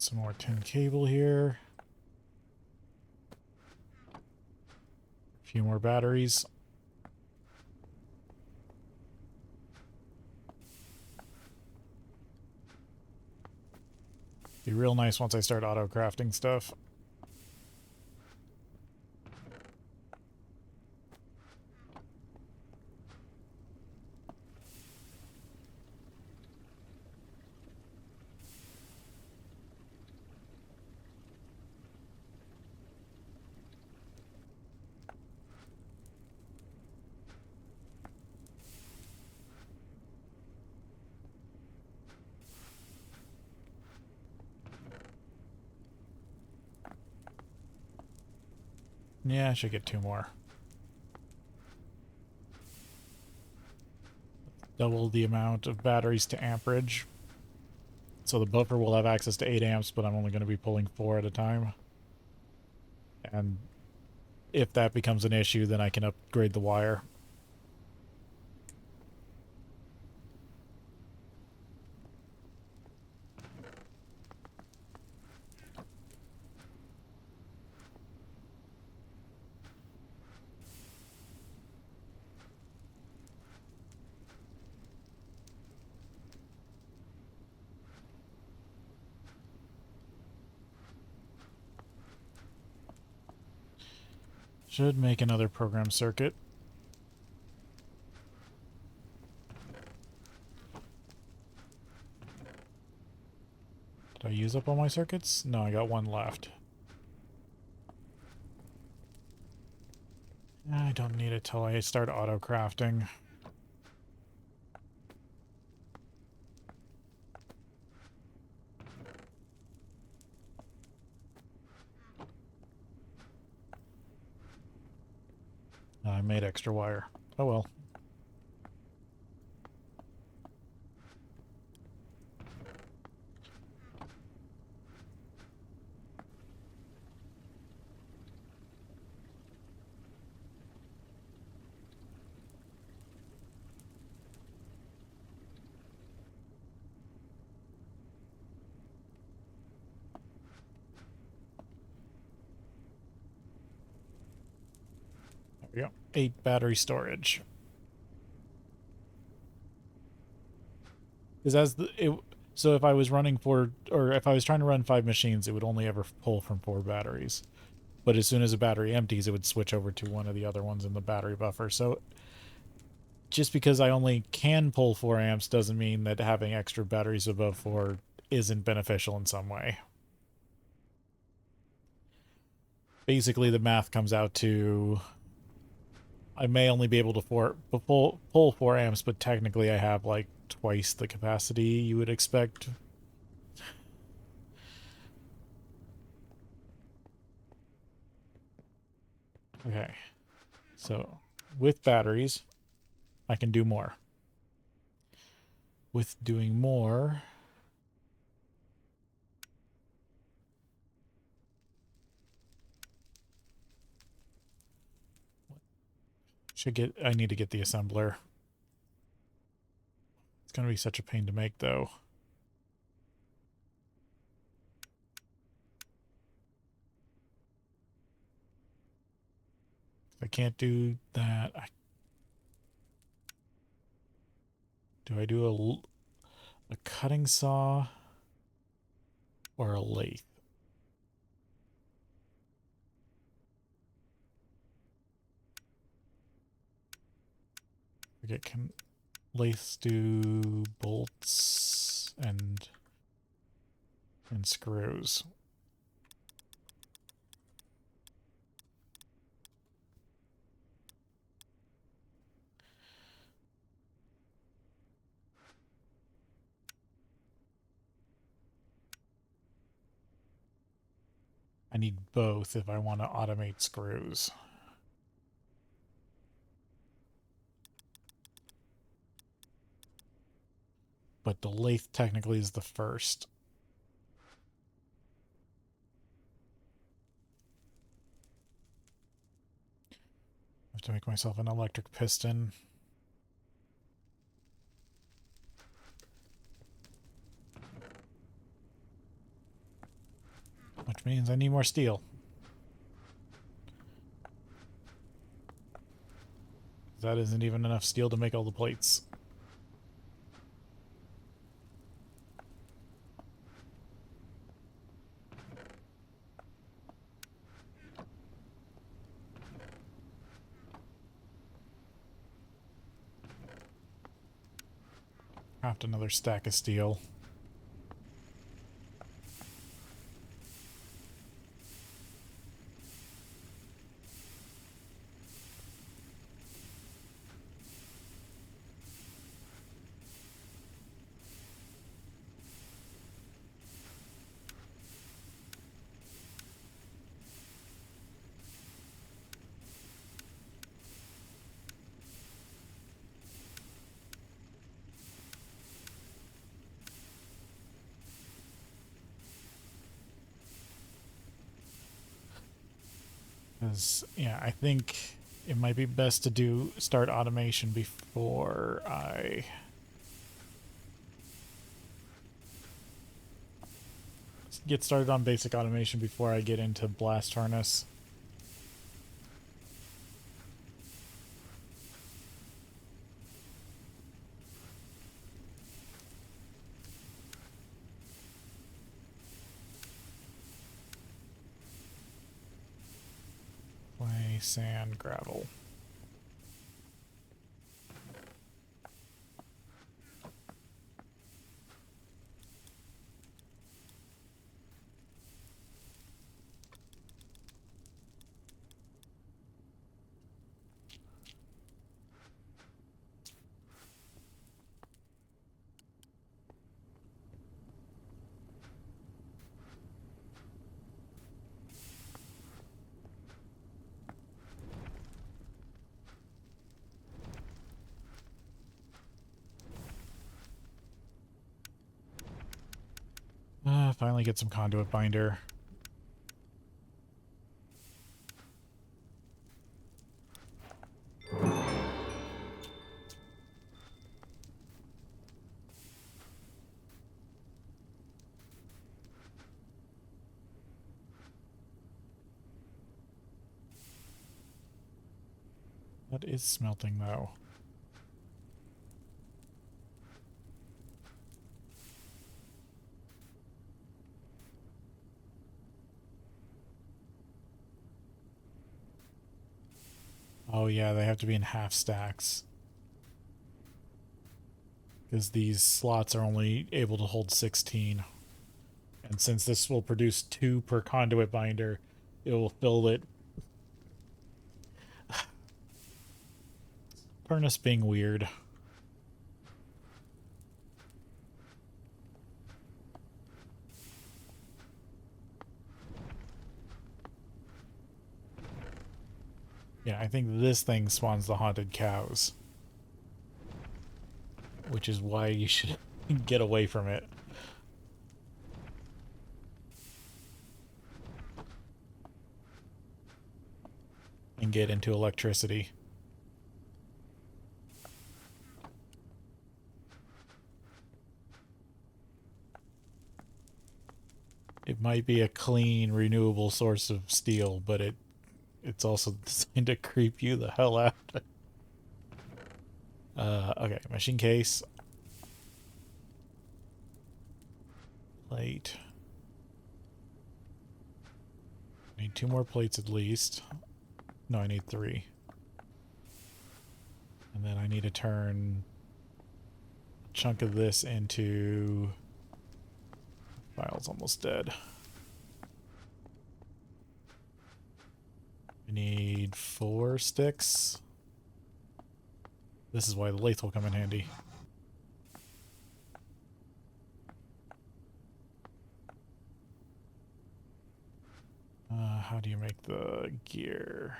some more tin cable here. A few more batteries. Be real nice once I start auto-crafting stuff. Yeah, I should get 2 more. Double the amount of batteries to amperage. So the buffer will have access to 8 amps, but I'm only going to be pulling 4 at a time. And if that becomes an issue, then I can upgrade the wire. Should make another program circuit. Did I use up all my circuits? No, I got 1 left. I don't need it till I start auto-crafting. I made extra wire. Oh well. There we go. 8 battery storage. Because so if I was running or if I was trying to run 5 machines, it would only ever pull from 4 batteries. But as soon as a battery empties, it would switch over to one of the other ones in the battery buffer. So just because I only can pull 4 amps doesn't mean that having extra batteries above 4 isn't beneficial in some way. Basically, the math comes out to I may only be able to pull 4 amps, but technically I have like twice the capacity you would expect. Okay, so with batteries, I can do more. With doing more, I need to get the assembler. It's going to be such a pain to make, though. I can't do that. Do I do a cutting saw or a lathe? Okay, can lathes do bolts and screws? I need both if I want to automate screws. But the lathe technically is the first. I have to make myself an electric piston. which means I need more steel. That isn't even enough steel to make all the plates. Craft another stack of steel. Because, yeah, I think it might be best to start automation before I... get started on basic automation before I get into blast furnace. Clay, sand, gravel. Finally get some conduit binder. That is smelting, though. Oh yeah, they have to be in half stacks. Because these slots are only able to hold 16. And since this will produce 2 per conduit binder, it will fill it. Furnace being weird. Yeah, I think this thing spawns the haunted cows. Which is why you should get away from it. And get into electricity. It might be a clean, renewable source of steel, but it's also designed to creep you the hell out. Okay, machine case. Plate. I need 2 more plates at least. No, I need 3. And then I need to turn a chunk of this into... File's almost dead. I need 4 sticks. This is why the lathe will come in handy. How do you make the gear?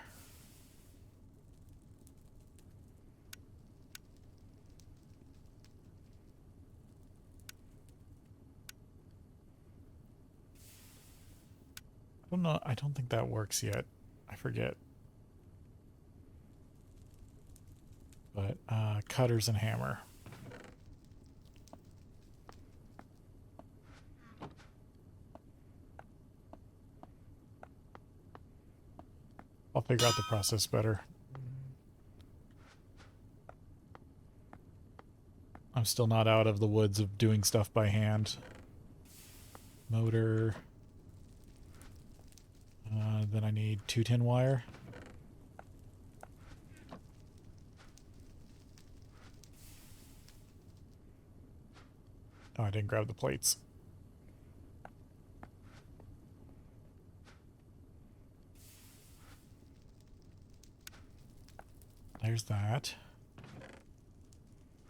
I don't know. I don't think that works yet. I forget. But cutters and hammer. I'll figure out the process better. I'm still not out of the woods of doing stuff by hand. Motor. Then I need 210 wire. Oh, I didn't grab the plates. There's that.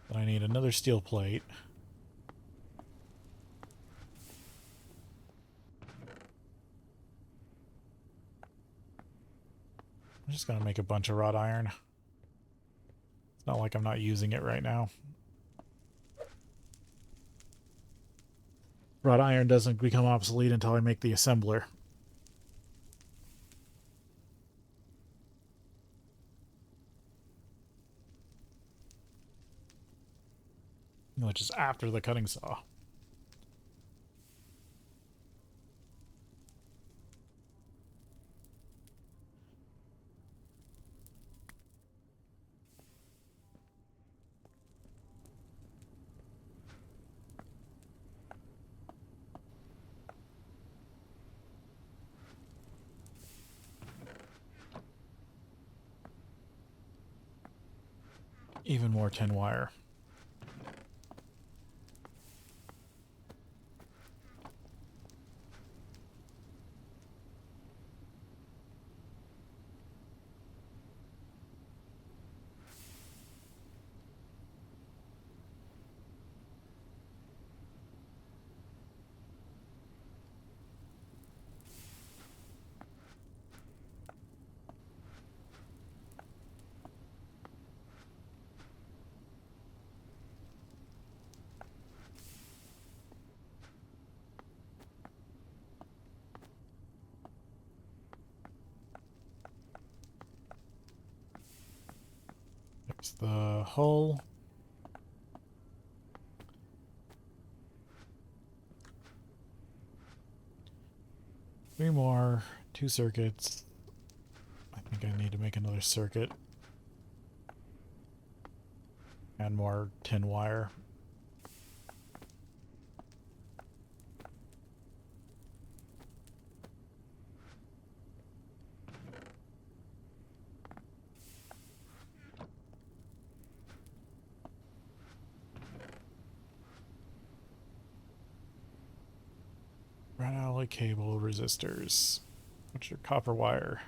Then I need another steel plate. I'm just going to make a bunch of wrought iron. It's not like I'm not using it right now. Wrought iron doesn't become obsolete until I make the assembler. Which is after the cutting saw. Even more tin wire. There's the hull. Three more, 2 circuits. I think I need to make another circuit. And more tin wire. Red alloy cable resistors, which are copper wire.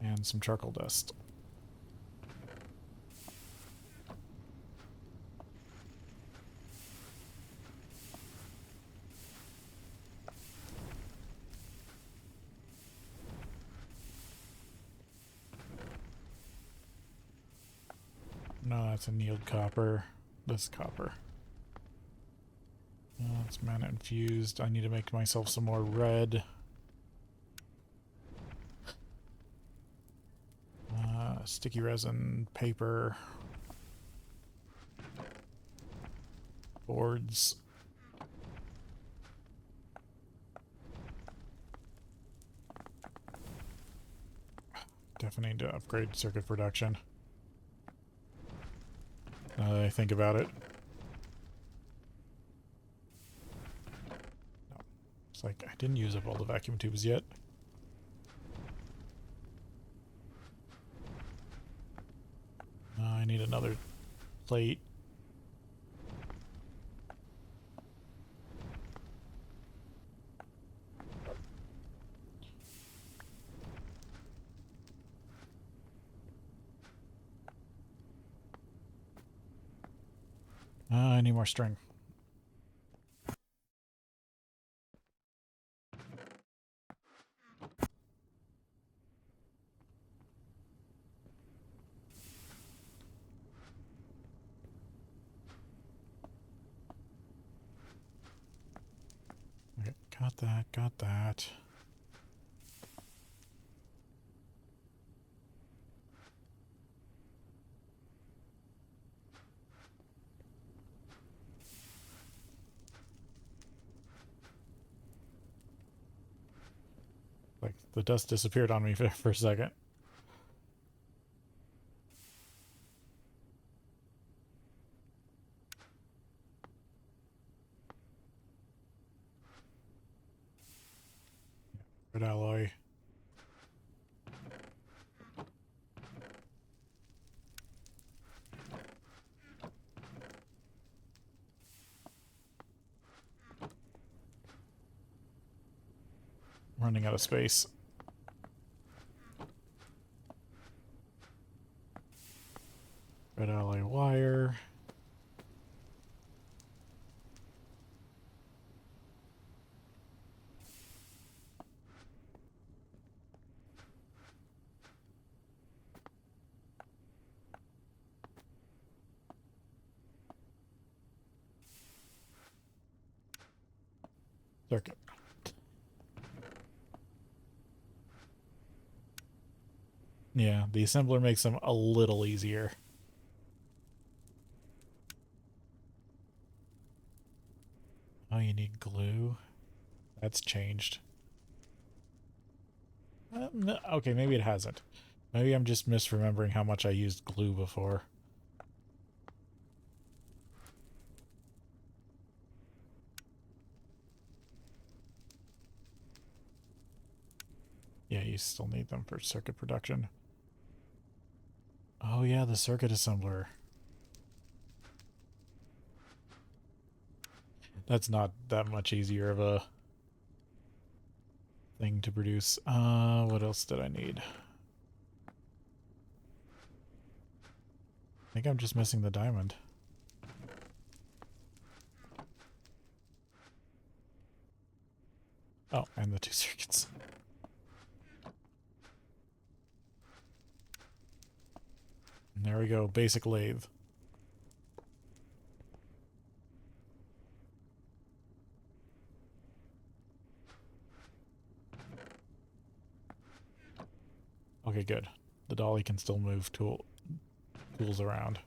And some charcoal dust. No, that's annealed copper. This copper. It's mana infused. I need to make myself some more red. Sticky resin, paper, boards. Definitely need to upgrade circuit production. Now that I think about it. No. It's like I didn't use up all the vacuum tubes yet. I need another plate. I need more string. Okay, got that, got that. Like the dust disappeared on me for a second. Red alloy. Running out of space. Red alloy wire. Circuit. Yeah, the assembler makes them a little easier. Oh, you need glue? That's changed. No, okay, maybe it hasn't. Maybe I'm just misremembering how much I used glue before. Yeah, you still need them for circuit production. Oh yeah, the circuit assembler. That's not that much easier of a thing to produce. What else did I need? I think I'm just missing the diamond. Oh, and the 2 circuits. And there we go, basic lathe. Okay, good. The dolly can still move tools around.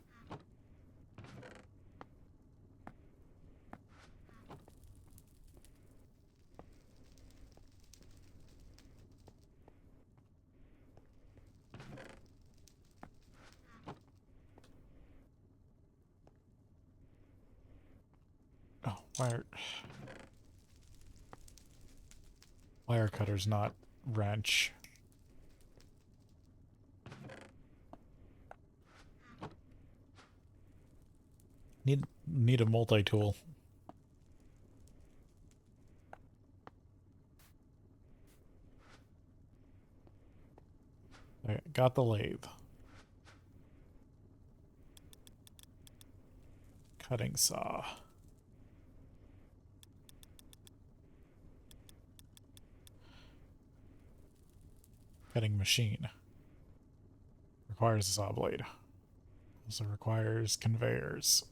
Oh, wire cutter's not wrench. Need a multi-tool. Okay, got the lathe. Cutting saw. Cutting machine. Requires a saw blade. Also requires conveyors.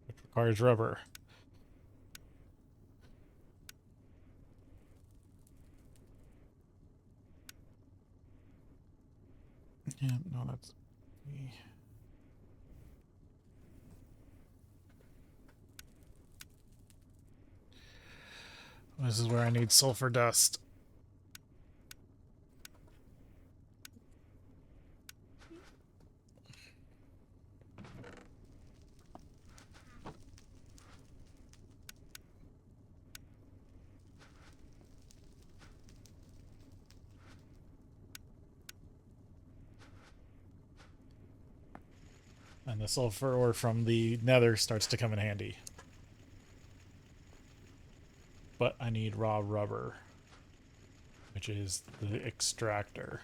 Which requires rubber. Yeah, no, that's me. This is where I need sulfur dust. And the sulfur ore from the nether starts to come in handy. But I need raw rubber, which is the extractor.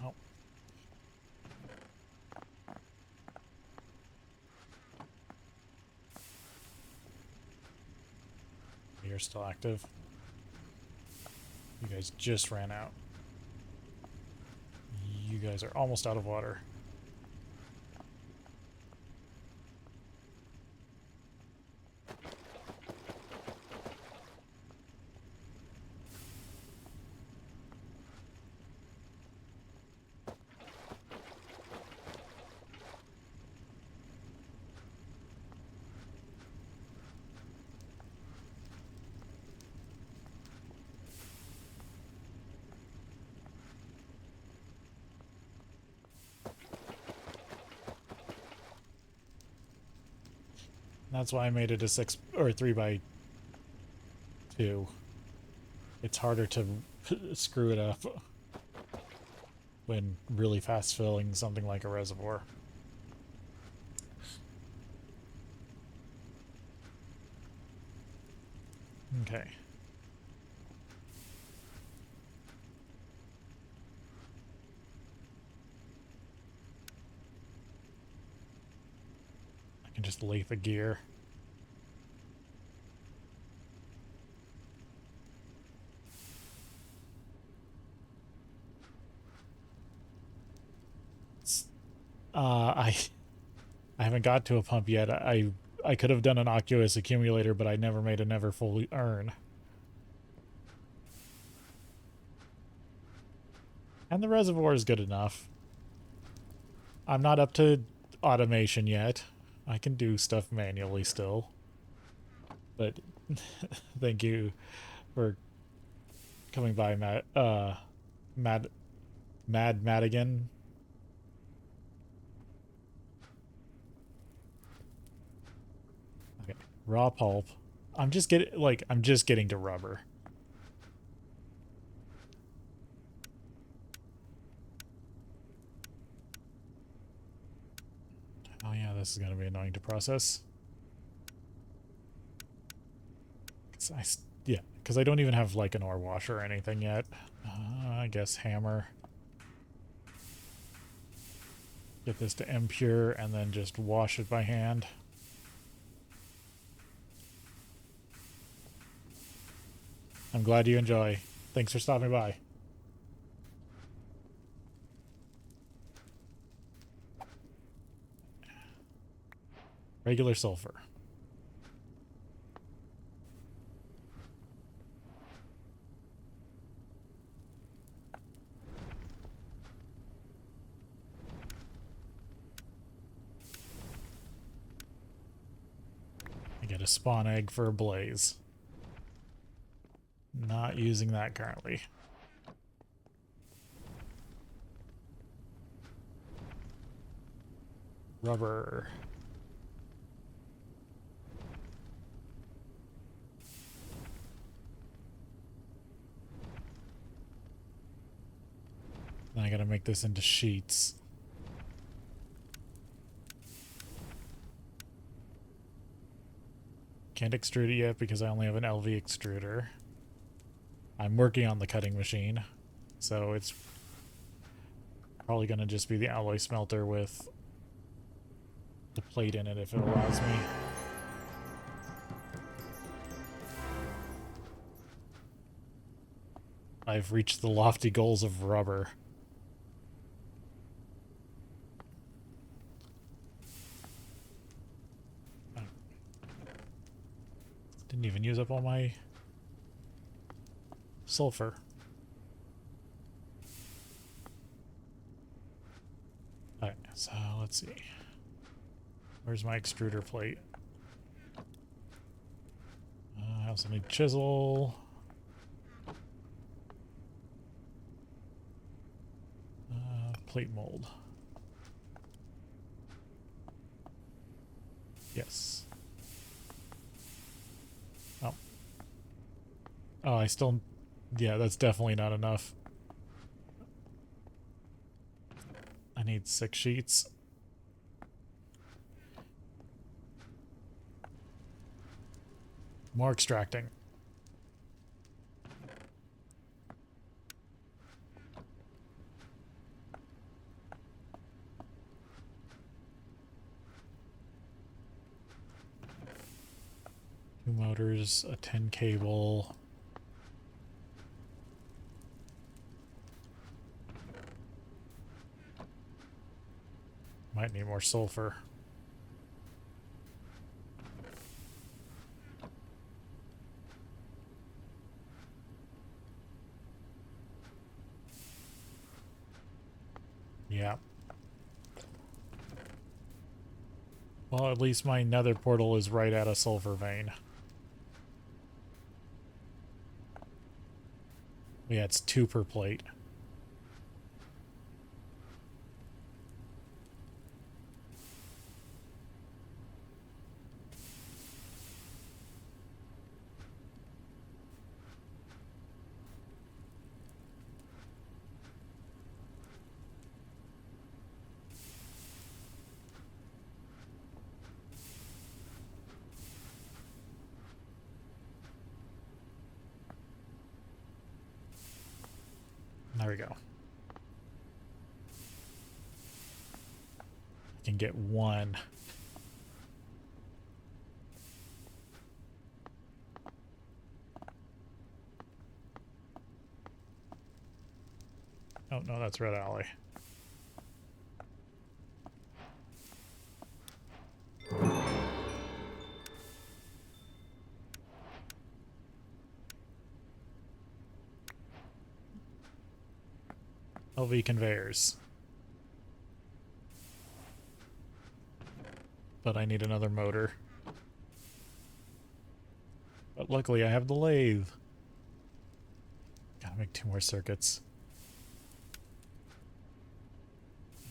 Oh. You're still active. You guys just ran out. You guys are almost out of water. That's why I made it a 6 or 3x2. It's harder to screw it up when really fast filling something like a reservoir. Okay. I can just lathe the gear. I haven't got to a pump yet. I could have done an Oculus accumulator, but I never made a never fully earn. And the reservoir is good enough. I'm not up to automation yet. I can do stuff manually still. But thank you for coming by, Madigan. Okay, raw pulp. I'm just getting to rubber. Oh yeah, this is gonna be annoying to process. Yeah, because I don't even have like an ore washer or anything yet. I guess hammer. Get this to impure and then just wash it by hand. I'm glad you enjoy. Thanks for stopping by. Regular sulfur. I get a spawn egg for a blaze. Not using that currently. Rubber. Then I gotta make this into sheets. Can't extrude it yet because I only have an LV extruder. I'm working on the cutting machine, so it's probably gonna just be the alloy smelter with the plate in it if it allows me. I've reached the lofty goals of rubber. Didn't even use up all my sulfur. Alright, so let's see. Where's my extruder plate? I also need chisel. Plate mold. Yes. Oh. Oh, I still... Yeah, that's definitely not enough. I need 6 sheets. More extracting. Two motors, a 10 cable. Might need more sulfur. Yeah. Well, at least my nether portal is right at a sulfur vein. Yeah, it's 2 per plate. There we go. I can get 1. Oh, no, that's Red Alley. LV conveyors. But I need another motor. But luckily I have the lathe. Gotta make 2 more circuits.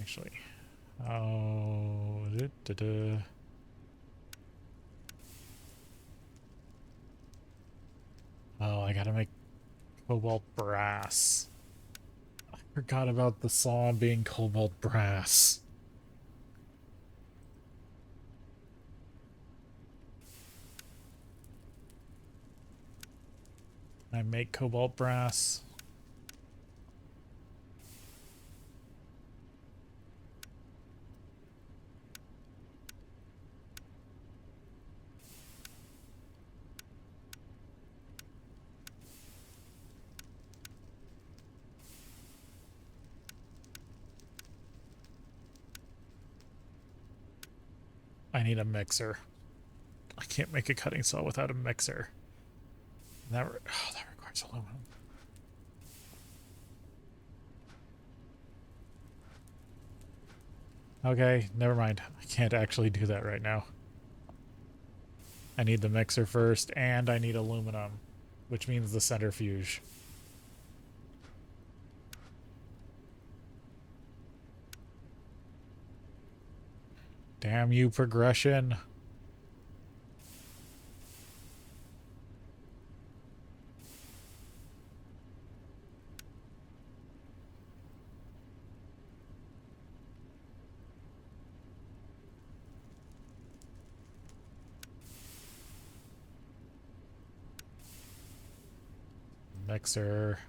Actually. Oh. Oh, I gotta make cobalt brass. I forgot about the saw being cobalt brass. I make cobalt brass. I need a mixer. I can't make a cutting saw without a mixer. That requires aluminum. Okay, never mind. I can't actually do that right now. I need the mixer first, and I need aluminum, which means the centrifuge. Damn you, progression. Mixer.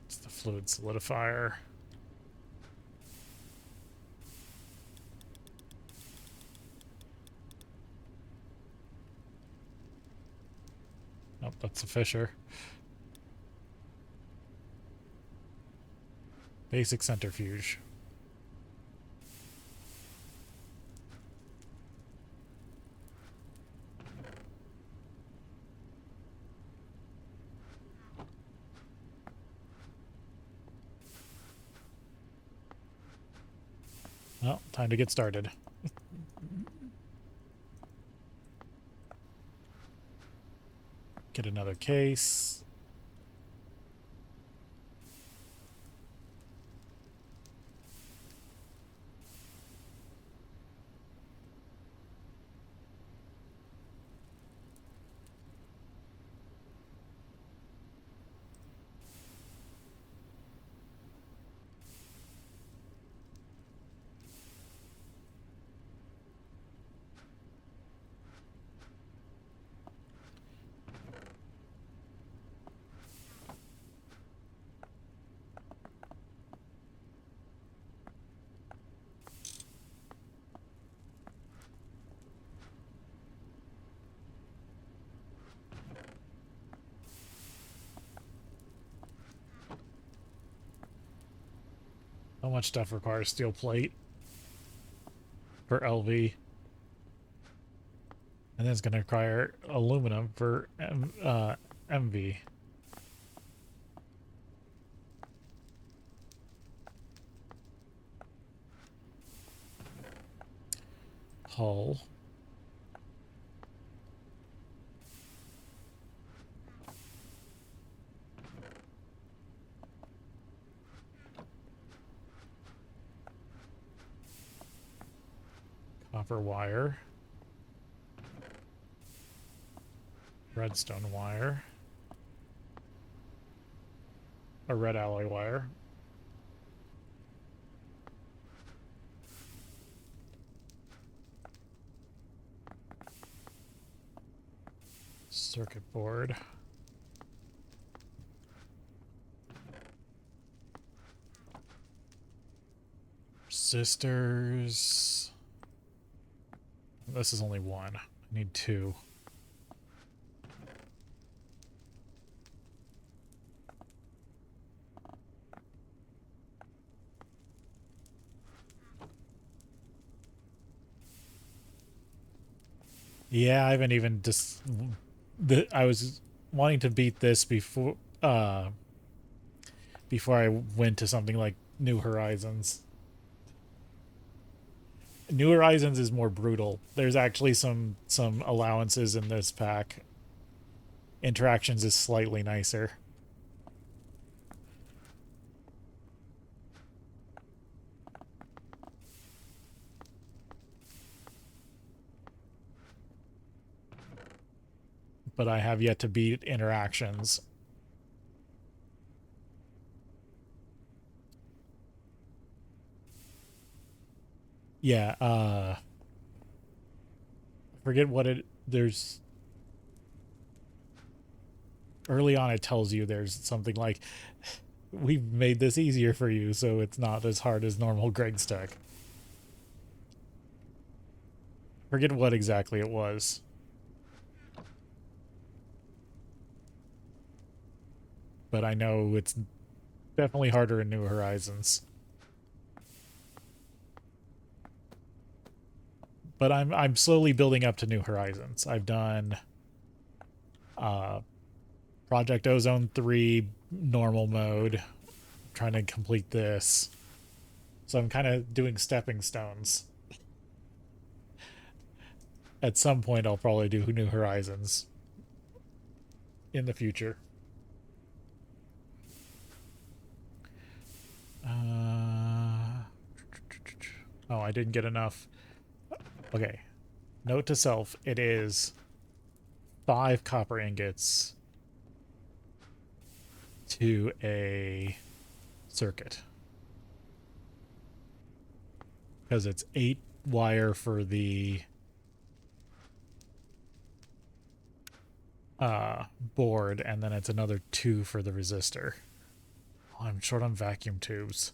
It's the fluid solidifier. Nope, that's the fisher. Basic centrifuge. Well, time to get started. Get another case. How much stuff requires steel plate for LV? And then it's going to require aluminum for MV. Hull. Copper wire. Redstone wire. A red alloy wire. Circuit board. Resistors. This is only one. I need two. Yeah, I haven't even just. I was wanting to beat this before I went to something like New Horizons. New Horizons is more brutal. There's actually some allowances in this pack. Interactions is slightly nicer. But I have yet to beat Interactions. Yeah, forget what there's early on it tells you there's something like we've made this easier for you so it's not as hard as normal Greg's tech. Forget what exactly it was. But I know it's definitely harder in New Horizons. But I'm slowly building up to New Horizons. I've done Project Ozone 3 normal mode. I'm trying to complete this. So I'm kind of doing stepping stones. At some point I'll probably do New Horizons in the future. Oh, I didn't get enough. Okay. Note to self, it is 5 copper ingots to a circuit. Because it's 8 wire for the board, and then it's another 2 for the resistor. Oh, I'm short on vacuum tubes.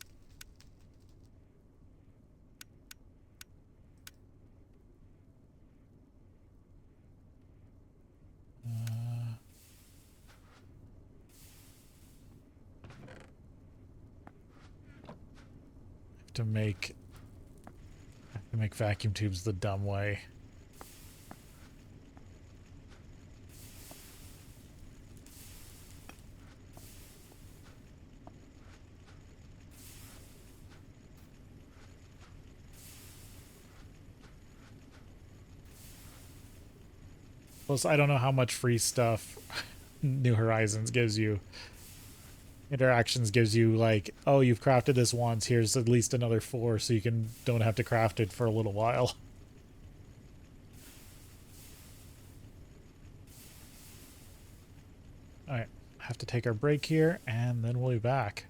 To make vacuum tubes the dumb way. Plus, I don't know how much free stuff New Horizons gives you. Interactions gives you like, oh, you've crafted this once, here's at least another 4 so you don't have to craft it for a little while. Alright, have to take our break here and then we'll be back.